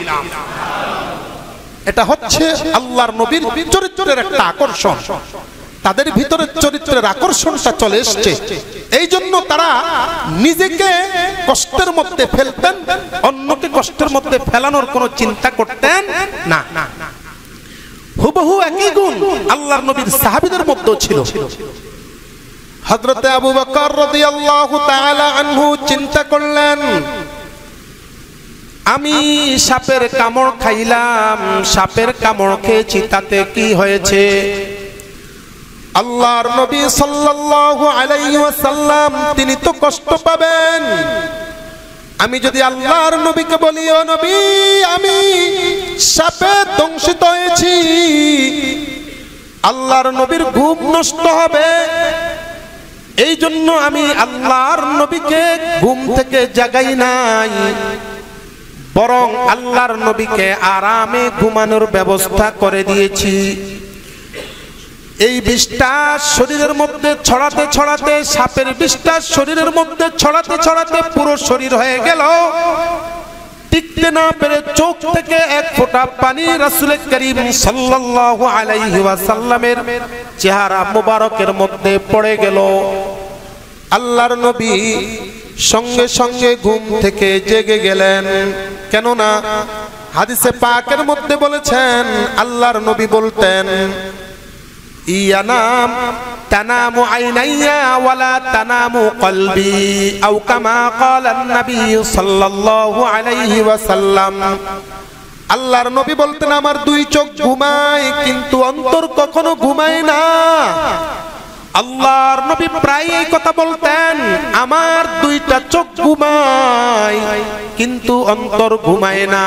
এটা হচ্ছে আল্লাহর নবীর চরিত্রের একটা আকর্ষণ। তাদের ভিতরে চরিত্রের আকর্ষণটা চলে এসছে, এই জন্য তারা নিজেকে কষ্টের মধ্যে ফেলতেন, অন্যকে কষ্টের মধ্যে ফেলানোর কোনো চিন্তা করতেন না। হুবহু একই গুণ আল্লাহর নবীর সাহাবীদের মধ্যেও ছিল। হযরতে আবু বকর রাদিয়াল্লাহু তাআলা আনহু চিন্তা করলেন, আমি সাপের কামড় খাইলাম, সাপের কামড় খেয়েছি, তাতে কি হয়েছে? আল্লাহর নবী সাল্লাল্লাহু আলাইহি ওয়াসাল্লাম তিনি তো কষ্ট পাবেন। আমি যদি আল্লাহর নবীকে বলি, ও নবী আমি সাপে দংশিত হয়েছি, আল্লাহর নবীর ঘুম নষ্ট হবে। এই জন্য আমি আল্লাহর নবীকে ঘুম থেকে জাগাই নাই, বরং আল্লাহর নবীকে আরামে ঘুমানোর ব্যবস্থা করে দিয়েছি। এই বিষটা শরীরের মধ্যে ছড়াতে ছড়াতে, সাপের বিষটা শরীরের মধ্যে ছড়াতে ছড়াতে পুরো শরীর হয়ে গেল। টিকতে না পেরে চোখ থেকে এক ফোঁটা পানি রাসূল করিম সাল্লাল্লাহু আলাইহি ওয়াসাল্লামের চেহারা মুবারকের মধ্যে পড়ে গেল। আল্লাহর নবী সঙ্গে সঙ্গে ঘুম থেকে জেগে গেলেন। কেননা হাদিসে পাকের মধ্যে বলেছেন, আল্লাহর নবী বলতেন, ইয়ানাম তানামু আইনাইয়া ওয়ালা তানামু কলবি, আও কামা ক্বালান নবী সাল্লাল্লাহু আলাইহি ওয়াসাল্লাম। আল্লাহর নবী বলতেন, আমার দুই চোখ ঘুমায় কিন্তু অন্তর কখনো ঘুমায় না। আল্লাহর নবী প্রায় এই কথা বলতেন, আমার দুইটা চোখ ঘুমায় কিন্তু অন্তর ঘুমায় না।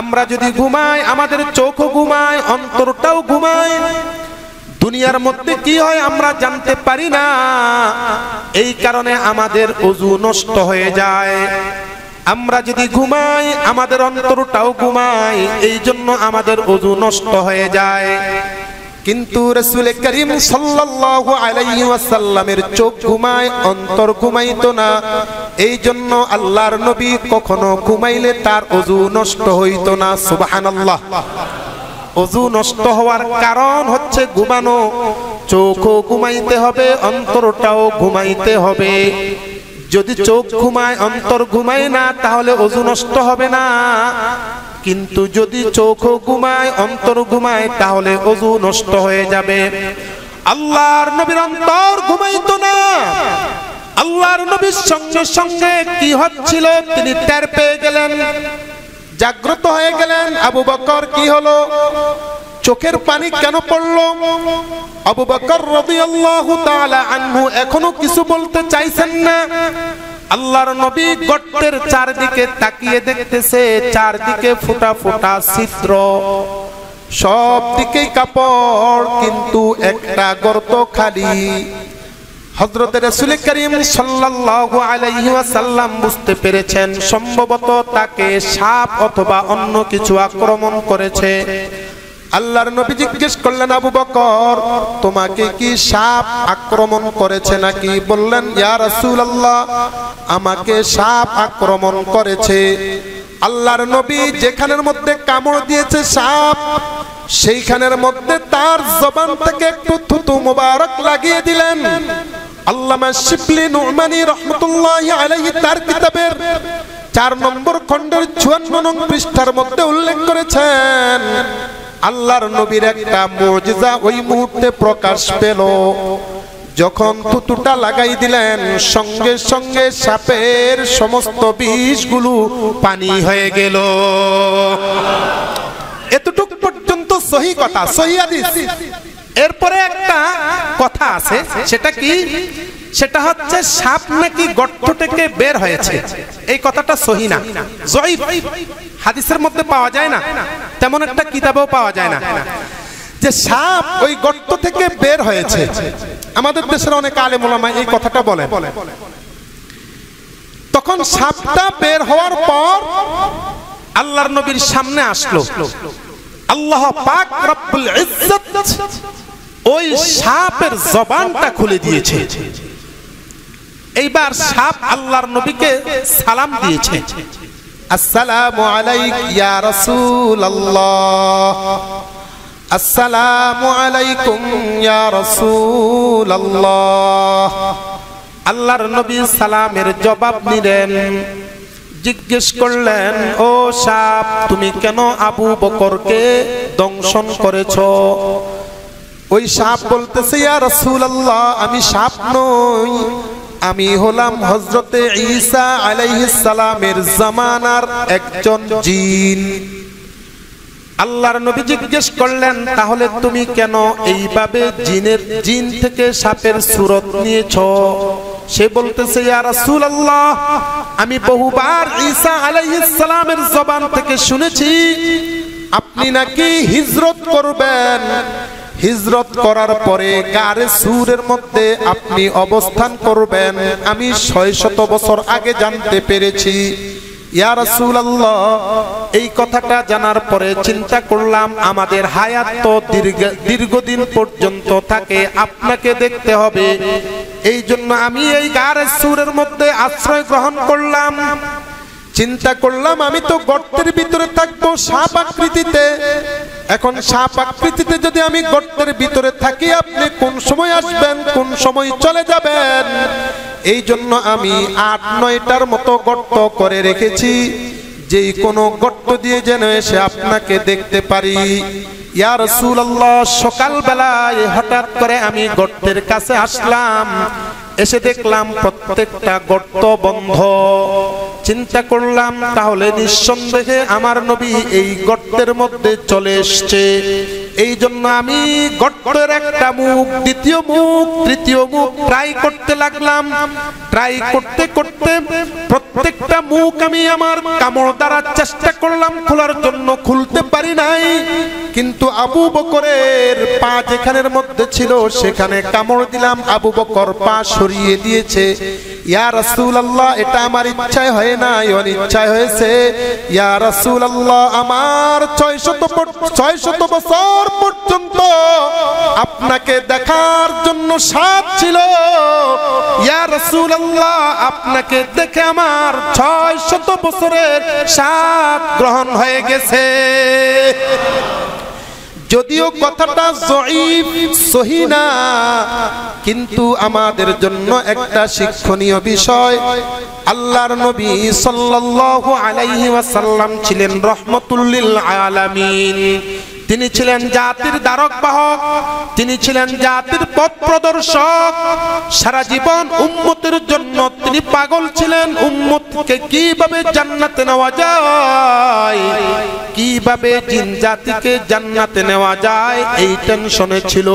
আমরা যদি ঘুমাই, আমাদের চোখও ঘুমায়, অন্তরটাও ঘুমায়। দুনিয়ার মধ্যে কি হয় আমরা জানতে পারি না, এই কারণে আমাদের ওযু নষ্ট হয়ে যায়। আমরা যদি ঘুমাই, আমাদের অন্তরটাও ঘুমায়, এই জন্য আমাদের ওযু নষ্ট হয়ে যায়। কিন্তু রাসূল করিম সাল্লাল্লাহু আলাইহি ওয়াসাল্লামের চোখ ঘুমায়, অন্তর ঘুমাইতো না। এই জন্য আল্লাহর নবী কখনো ঘুমাইলে তার ওযু নষ্ট হইতো না। সুবহানাল্লাহ। ওযু নষ্ট হওয়ার কারণ হচ্ছে ঘুমানো। চোখও ঘুমাইতে হবে, অন্তরটাও ঘুমাইতে হবে। যদি চোখ ঘুমায়, অন্তর ঘুমায় না, তাহলে ওযু নষ্ট হবে না। কিন্তু যদি চোখও ঘুমায়, অন্তর ঘুমায়, তাহলে ওযু নষ্ট হয়ে যাবে। আল্লাহর নবীর অন্তর ঘুমাইতো না। আল্লাহর নবীর সঙ্গে সঙ্গে কি হচ্ছিল তিনি টের পেয়ে গেলেন, জাগ্রত হয়ে গেলেন। আবু বকর কি হলো, চোখের পানি কেন পড়লো? আবু বকর রাদিয়াল্লাহু তাআলা আনহু এখনো কিছু বলতে চাইছেন না। আল্লাহর নবী গর্তের চারদিকে তাকিয়ে দেখতেছে, চারদিকে ফোঁটা ফোঁটা ছিদ্র, সব দিকেই কাপড়, কিন্তু একটা গর্ত খালি। হযরত রাসূল করিম সাল্লাল্লাহু আলাইহি ওয়াসাল্লাম বুঝতে পেরেছেন সম্ভবত তাকে সাপ অথবা অন্য কিছু আক্রমণ করেছে। আল্লাহর নবী জিজ্ঞেস করলেন, আবু বকর তোমাকে কি সাপ আক্রমণ করেছে নাকি? বললেন, ইয়া রাসূলুল্লাহ আমাকে সাপ আক্রমণ করেছে। আল্লাহর নবী যেখানের মধ্যে কামড় দিয়েছে সাপ, সেইখানের মধ্যে তার জবান থেকে একটু থুতু মোবারক লাগিয়ে দিলেন। আল্লামা শিবলি নু'মানী রাহমাতুল্লাহি আলাইহি তার কিতাবের 4 নম্বর খণ্ডের 54 নং পৃষ্ঠার মধ্যে উল্লেখ করেছেন, আল্লাহর নবীর একটা মুজিজা ওই মুহূর্তে প্রকাশ পেল। যখন থুতুটা লাগাই দিলেন, সঙ্গে সঙ্গে সাপের সমস্ত বিষগুলো পানি হয়ে গেল। এতটুকু পর্যন্ত সহিহ কথা, সহিহ হাদিস। এরপরে একটা কথা আছে, সেটা কি? সেটা হচ্ছে সাপ নাকি গর্ত থেকে বের হয়েছে। এই কথাটা সহি না, যঈফ, হাদিসের মধ্যে পাওয়া যায় না, তেমন একটা কিতাবেও পাওয়া যায় না যে সাপ ওই গর্ত থেকে বের হয়েছে। আমাদের দেশের অনেক আলেম ওলামা এই কথাটা বলে। তখন সাপটা বের হওয়ার পর আল্লাহর নবীর সামনে আসলো। আল্লাহ পাক রব্বুল ইজ্জত ওই সাপের জবানটা খুলে দিয়েছে। এইবার সাপ আল্লাহর নবীকে সালাম দিয়েছে, আসসালামু আলাইকা ইয়া রাসূলুল্লাহ, আসসালামু আলাইকুম ইয়া রাসূলুল্লাহ। আল্লাহর নবী সালামের জবাব নিলেন, জিজ্ঞেস করলেন, ও সাপ, তুমি কেন আবু বকরকে দংশন করেছো? ওই সাপ বলতেছে, ইয়া রাসূলুল্লাহ, আমি সাপ নই, আমি হলাম হযরতে ঈসা আলাইহিস সালামের জামানার একজন জিন। আল্লাহর নবী জিজ্ঞেস করলেন, তাহলে তুমি কেন এইভাবে জিন থেকে সাপের সূরত নিয়েছো? সে বলতেছে, ইয়া রাসূলুল্লাহ, আমি বহুবার ঈসা আলাইহিস সালামের জবান থেকে শুনেছি আপনি নাকি হিজরত করবেন, হিজরত করার পরে গারে সূরের মধ্যে আপনি অবস্থান করবেন। আমি 600 বছর আগে জানতে পেরেছি। ইয়া রাসূলুল্লাহ, এই কথাটা জানার পরে চিন্তা করলাম আমাদের হায়াত তো দীর্ঘদিন পর্যন্ত থাকে, আপনাকে দেখতে হবে। এই জন্য আমি এই গারে সূরের মধ্যে আশ্রয় গ্রহণ করলাম। চিন্তা করলাম আমি তো গর্তের ভিতরে থাকবো সাপ আকৃতিতে। এখন সাপ আকৃতিতে যদি আমি গর্তের ভিতরে থাকি, আপনি কোন সময় আসবেন, কোন সময় চলে যাবেন? এই জন্য আমি 8-9টার মতো গর্ত করে রেখেছি, যেই কোনো গর্ত দিয়ে যেন এসে আপনাকে দেখতে পারি। ইয়া রাসূলুল্লাহ, সকালবেলায় হঠাৎ করে আমি গর্তের কাছে আসলাম, এসে দেখলাম প্রত্যেকটা গর্ত বন্ধ। চিন্তা করলাম তাহলে নিঃসন্দেহে আমার নবী এই গর্তের মধ্যে চলে এসেছে। এই জন্য আমি গর্তের একটা মুখ, দ্বিতীয় মুখ, তৃতীয় মুখ ট্রাই করতে লাগলাম। ট্রাই করতে করতে প্রত্যেকটা মুখ আমি আমার কামড় দ্বারা চেষ্টা করলাম খোলার জন্য, খুলতে পারি নাই। কিন্তু আবু বকরের পা যেখানের মধ্যে ছিল সেখানে কামড় দিলাম, আবু বকর পা সরিয়ে দিয়েছে। ইয়া রাসূলুল্লাহ, এটা আমার ইচ্ছায় হয় নাই, অনিচ্ছায় হয়েছে। ইয়া রাসূলুল্লাহ, আমার 600 বছর পর্যন্ত আপনাকে দেখার জন্য সাধ ছিল। ইয়া রাসূলুল্লাহ, আপনাকে দেখে আমার 600 বছরের সাধ গ্রহণ হয়ে গেছে। যদিও কথাটা যঈফ, সহিহ না, কিন্তু আমাদের জন্য একটা শিক্ষণীয় বিষয়। আল্লাহর নবী সাল্লাল্লাহু আলাইহি ওয়াসাল্লাম ছিলেন রাহমাতুল লিল আলামিন। তিনি ছিলেন জাতির ধারক বাহক, তিনি ছিলেন জাতির পথ প্রদর্শক। সারা জীবন উম্মতের জন্য তিনি পাগল ছিলেন। উম্মতকে কিভাবে জান্নাতে নেওয়া যায়, কিভাবে জিন জাতিকে জান্নাতে নেওয়া যায়, এই টেনশনে ছিল।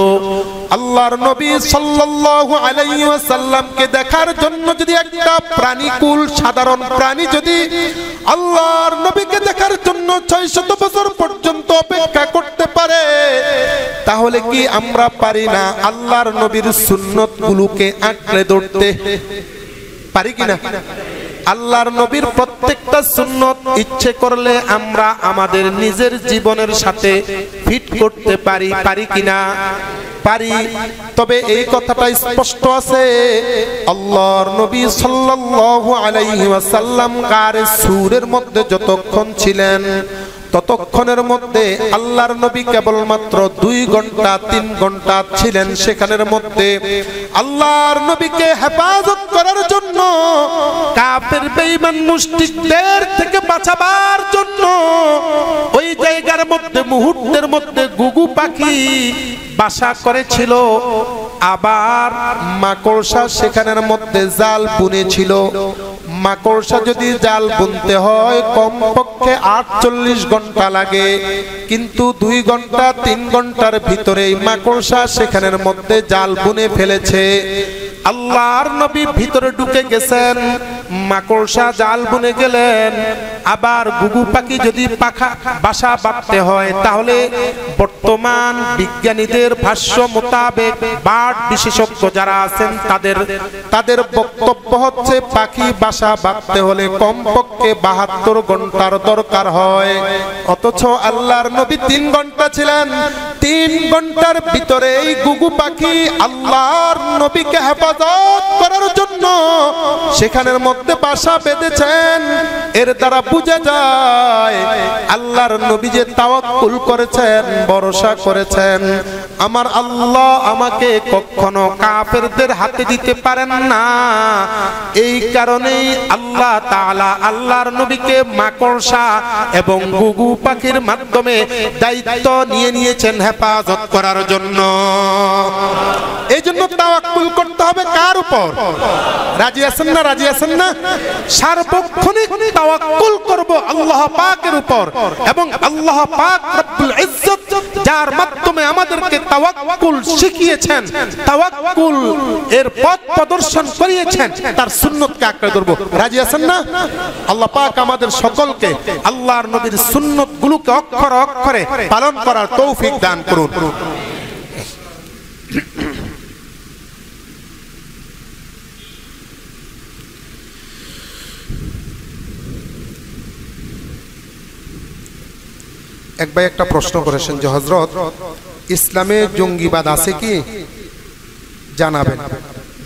আল্লাহর নবী সাল্লাল্লাহু আলাইহি ওয়াসাল্লামকে দেখার জন্য যদি একটা প্রাণীকুল, সাধারণ প্রাণী যদি আল্লাহর নবীকে দেখার জন্য 600 বছর পর্যন্ত অপেক্ষা করতে পারে, তাহলে কি আমরা পারি না আল্লাহর নবীর সুন্নতগুলোকে আঁকড়ে ধরতে? পারি কিনা? আল্লাহর নবীর প্রত্যেকটা সুন্নত ইচ্ছে করলে আমরা আমাদের নিজের জীবনের সাথে ফিট করতে পারি, পারি কিনা? পারি। তবে এই কথাটা স্পষ্ট আছে, আল্লাহর নবী সাল্লাল্লাহু আলাইহি ওয়াসাল্লাম গারে সূরের মধ্যে যতক্ষণ ছিলেন, ততক্ষণের মধ্যে আল্লাহর নবী কেবলমাত্র 2 ঘন্টা 3 ঘন্টা ছিলেন সেখানের মধ্যে। আল্লাহর নবীকে হেফাজত করার জন্য, কাফের বেঈমান মুশরিকদের থেকে বাঁচাবার জন্য ওই জায়গার মধ্যে মুহূর্তের মধ্যে গুগু পাখি বাসা করেছিল, আবার মাকড়সা সেখানের মধ্যে জাল বুনেছিল। মাকড়সা যদি জাল বুনতে হয় কমপক্ষে 48 ঘন্টা লাগে, কিন্তু 2 ঘন্টা 3 ঘন্টার ভিতরেই মাকড়সা সেখানের মধ্যে জাল বুনে ফেলেছে। আল্লাহর নবী ভিতরে ঢুকে গেছেন, মাকড়সা জাল বুনে গেলেন। আবার ঘুঘু পাখি যদি বাসা বাঁধতে হয় তাহলে বর্তমান বিজ্ঞানীদের ভাষ্য মোতাবেক বার্ড বিশেষজ্ঞ যারা আছেন তাদের বক্তব্য হচ্ছে পাখি বাসা বাঁধতে হলে কমপক্ষে 72 ঘন্টার দরকার হয়। অথচ আল্লাহর নবী 3 ঘন্টা ছিলেন। 3 ঘন্টার ভিতরে এই ঘুঘু পাখি আল্লাহর নবীকে হেফাজত করার জন্য সেখানের মধ্যে বাসা বেঁধেছেন। এর দ্বারা বুঝা যায় আল্লাহর নবী যে তাওয়াক্কুল করেছেন, ভরসা করেছেন। আমার আল্লাহ আমাকে কখনো কাফেরদের হাতে দিতে পারেন না। এই কারণেই আল্লাহ তাআলা আল্লাহর নবীকে মাকড়সা এবং ঘুঘু পাখির মাধ্যমে দায়িত্ব নিয়েছেন হেফাজত করার জন্য। এই জন্য তাওয়াক্কুল করতে হবে কার উপর? রাজি আছেন না? রাজি আছেন না? সার্বক্ষণিক তাওয়াক্কুল করব আল্লাহ পাকের উপর, এবং আল্লাহ পাক রব্বুল ইজ্জত যার মাধ্যমে আমাদেরকে তাওয়াক্কুল শিখিয়েছেন, তাওয়াক্কুল এর পথ প্রদর্শন করিয়েছেন, তার সুন্নতকে আঁকড়ে ধরব। রাজি আছেন না? আল্লাহ পাক আমাদের সকলকে আল্লাহর নবীর সুন্নতগুলোকে অক্ষরে অক্ষরে পালন করার তৌফিক দান করুন। এক ভাই একটা প্রশ্ন করেছেন যে হযরত, ইসলামে জঙ্গিবাদ আছে কি? জানাবেন।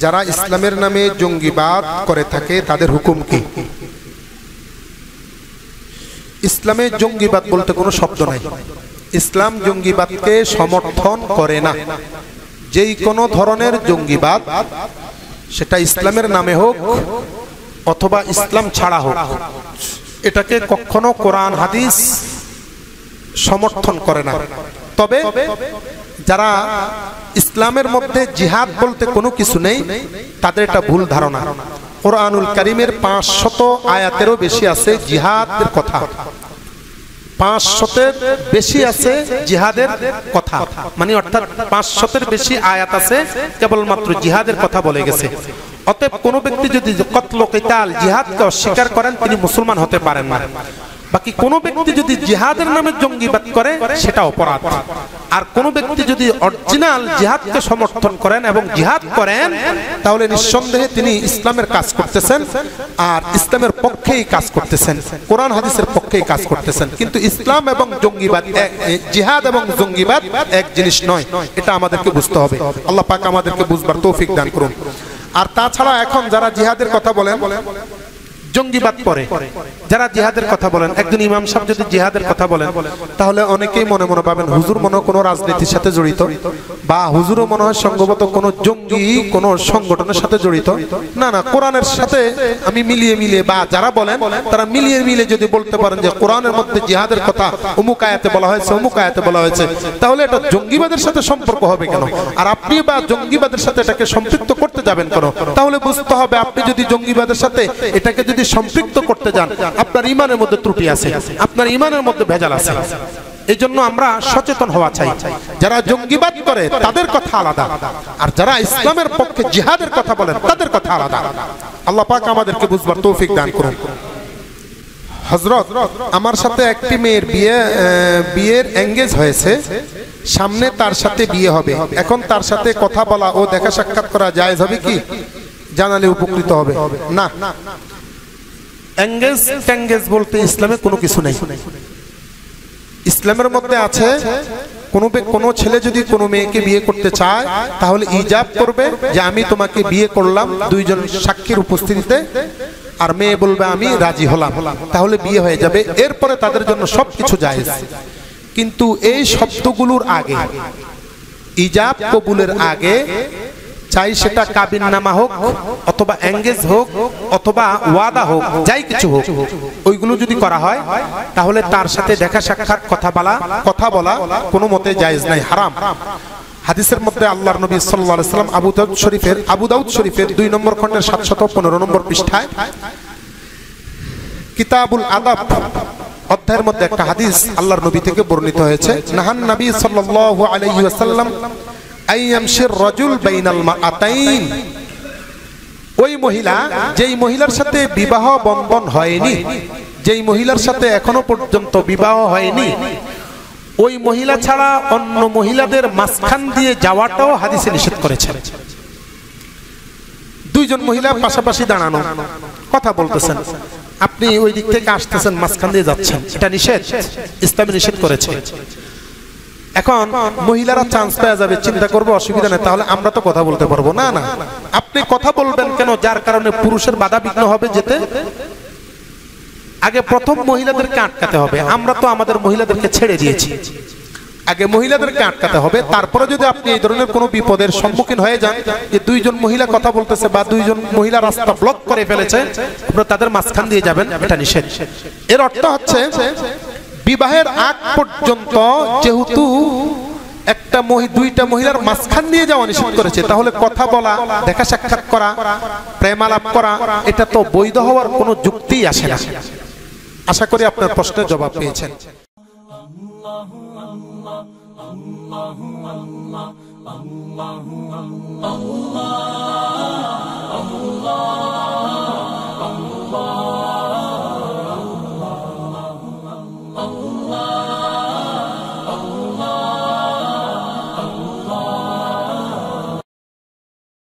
যারা ইসলামের নামে জঙ্গিবাদ করে থাকে তাদের হুকুম কি? ইসলামে জঙ্গিবাদ বলতে কোনো শব্দ নাই। ইসলাম জঙ্গিবাদকে সমর্থন করে না। যেই কোনো ধরনের জঙ্গিবাদ, সেটা ইসলামের নামে হোক অথবা ইসলাম ছাড়া হোক, এটাকে কখনো কোরআন হাদিস সমর্থন করে না। তবে যারা ইসলামের মধ্যে জিহাদ বলতে কোনো কিছু নেই, তাদের এটা ভুল ধারণা। কোরআনুল কারীমের 500 আয়াতেরও বেশি আছে জিহাদের কথা। 500-এর বেশি আছে জিহাদের কথা, মানে অর্থাৎ 500-এর বেশি আয়াত আছে কেবলমাত্র জিহাদের কথা বলে গেছে। অতএব কোনো ব্যক্তি যদি কতল কিতাল জিহাদকে অস্বীকার করেন তিনি মুসলমান হতে পারেন না। বাকি কোন ব্যক্তি যদি জিহাদের নামে জঙ্গিবাদ করে সেটা অপরাধ। আর কোন ব্যক্তি যদি অরিজিনাল জিহাদকে সমর্থন করেন এবং জিহাদ করেন তাহলে নিঃসন্দেহে তিনি ইসলামের কাজ করতেছেন আর ইসলামের পক্ষেই কাজ করতেছেন, কোরআন হাদিসের পক্ষেই কাজ করতেছেন। কিন্তু ইসলাম এবং জঙ্গিবাদ, জিহাদ এবং জঙ্গিবাদ এক জিনিস নয়, এটা আমাদেরকে বুঝতে হবে। আল্লাহ পাক আমাদেরকে বুঝবার তৌফিক দান করুন। আর তাছাড়া এখন যারা জিহাদের কথা বলেন, জঙ্গিবাদ পরে যারা জিহাদের কথা বলেন, একজন ইমাম সাহেব যদি জিহাদের কথা বলেন তাহলে অনেকেই মনে মনে ভাবেন হুজুর মনে কোনো রাজনীতির সাথে জড়িত, বা হুজুরও মনে হয় সম্ভবত কোনো জঙ্গি কোনো সংগঠনের সাথে জড়িত। না না, কোরআনের সাথে আমি মিলিয়ে বা যারা বলেন তারা মিলিয়ে যদি বলতে পারেন যে কোরআনের মধ্যে জিহাদের কথা অমুক আয়াতে বলা হয়েছে, অমুক আয়াতে বলা হয়েছে, তাহলে এটা জঙ্গিবাদের সাথে সম্পর্ক হবে কেন? আর আপনি বা জঙ্গিবাদের সাথে এটাকে সম্পৃক্ত করতে যাবেন কেন? তাহলে বুঝতে হবে আপনি যদি জঙ্গিবাদের সাথে এটাকে যদি সম্পৃক্ত করতে যান আপনার ঈমানের মধ্যে ত্রুটি আছে, আপনার ঈমানের মধ্যে ভেজাল আছে। এই জন্য আমরা সচেতন হওয়া চাই। যারা জঙ্গিবাদ করে তাদের কথা আলাদা, আর যারা ইসলামের পক্ষে জিহাদের কথা বলেন তাদের কথা আলাদা। আল্লাহ পাক আমাদেরকে বুঝবার তৌফিক দান করুন। হযরত, আমার সাথে একটি মেয়ের বিয়ের এঙ্গেজ হয়েছে, সামনে তার সাথে বিয়ে হবে। এখন তার সাথে কথা বলা ও দেখা সাক্ষাৎ করা জায়েজ হবে কি? জানালে উপকৃত হবে। না, এঙ্গেজ বলতে ইসলামে কোনো কিছু নেই। ইসলামের মধ্যে আছে কোনো ছেলে যদি কোনো মেয়েকে বিয়ে করতে চায় তাহলে ইজাব করবে যে আমি তোমাকে বিয়ে করলাম দুইজন সাক্ষীর উপস্থিতিতে, আর মেয়ে বলবে আমি রাজি হলাম, তাহলে বিয়ে হয়ে যাবে। এরপরে তাদের জন্য সবকিছু জায়েজ। কিন্তু এই শব্দগুলোর আগে, ইজাব কবুলের আগে, চাই সেটা কাবিননামা হোক অথবা এঙ্গেজ হোক অথবা ওয়াদা হোক, যাই কিছু হোক, ওইগুলো যদি করা হয় তাহলে তার সাথে দেখা সাক্ষাৎ কথা বলা কোনো মতে জায়েজ নাই, হারাম। হাদিসের মধ্যে আল্লাহর নবী সাল্লাল্লাহু আলাইহি ওয়াসাল্লাম আবু দাউদ শরীফের 2 নম্বর খণ্ডের 715 নম্বর পৃষ্ঠায় কিতাবুল আদাব অধ্যায়ের মধ্যে একটা হাদিস আল্লাহর নবী থেকে বর্ণিত হয়েছে, নাহান নবী সাল্লাল্লাহু আলাইহি ওয়াসাল্লাম আইয়ামশির রাজুল বাইনাল মাআতাইন। ওই মহিলা, যেই মহিলার সাথে বিবাহ বন্ধন হয়নি, যেই মহিলার সাথে এখনো পর্যন্ত বিবাহ হয়নি, ওই মহিলা ছাড়া অন্য মহিলাদের মাঝখান দিয়ে যাওয়াটাও হাদিসে নিষেধ করেছে। দুইজন মহিলা পাশাপাশি দাঁড়ানো, কথা বলতেছেন, আপনি ওই দিক থেকে আসতেছেন, মাঝখান দিয়ে যাচ্ছেন, এটা নিষেধ, ইসলামে নিষেধ করেছে। এখন মহিলারা চান্স পাওয়া যাবে, চিন্তা করবো অসুবিধা নেই, তাহলে আমরা তো কথা বলতে পারবো না। না, আপনি কথা বলবেন কেন যার কারণে পুরুষের বাধা বিঘ্ন হবে যেতে? আগে প্রথম মহিলাদেরকে আটকাতে হবে। আমরা তো আমাদের মহিলাদেরকে ছেড়ে দিয়েছি, আগে মহিলাদেরকে আটকাতে হবে। তারপরে যদি আপনি এই ধরনের কোনো বিপদের সম্মুখীন হয়ে যান যে দুইজন মহিলা কথা বলতেছে বা দুইজন মহিলা রাস্তা ব্লক করে ফেলেছে, আপনারা তাদের মাঝখান দিয়ে যাবেন, এটা নিষেধ। এর অর্থ হচ্ছে বিবাহের আগ পর্যন্ত যেহেতু একটা দুইটা মহিলার মাঝখান দিয়ে যাওয়া নিষেধ করেছে, তাহলে কথা বলা, দেখা সাক্ষাৎ করা, প্রেমালাপ করা, এটা তো বৈধ হওয়ার কোনো যুক্তিই আসে না। আশা করি আপনার প্রশ্নের জবাব পেয়েছেন। Allah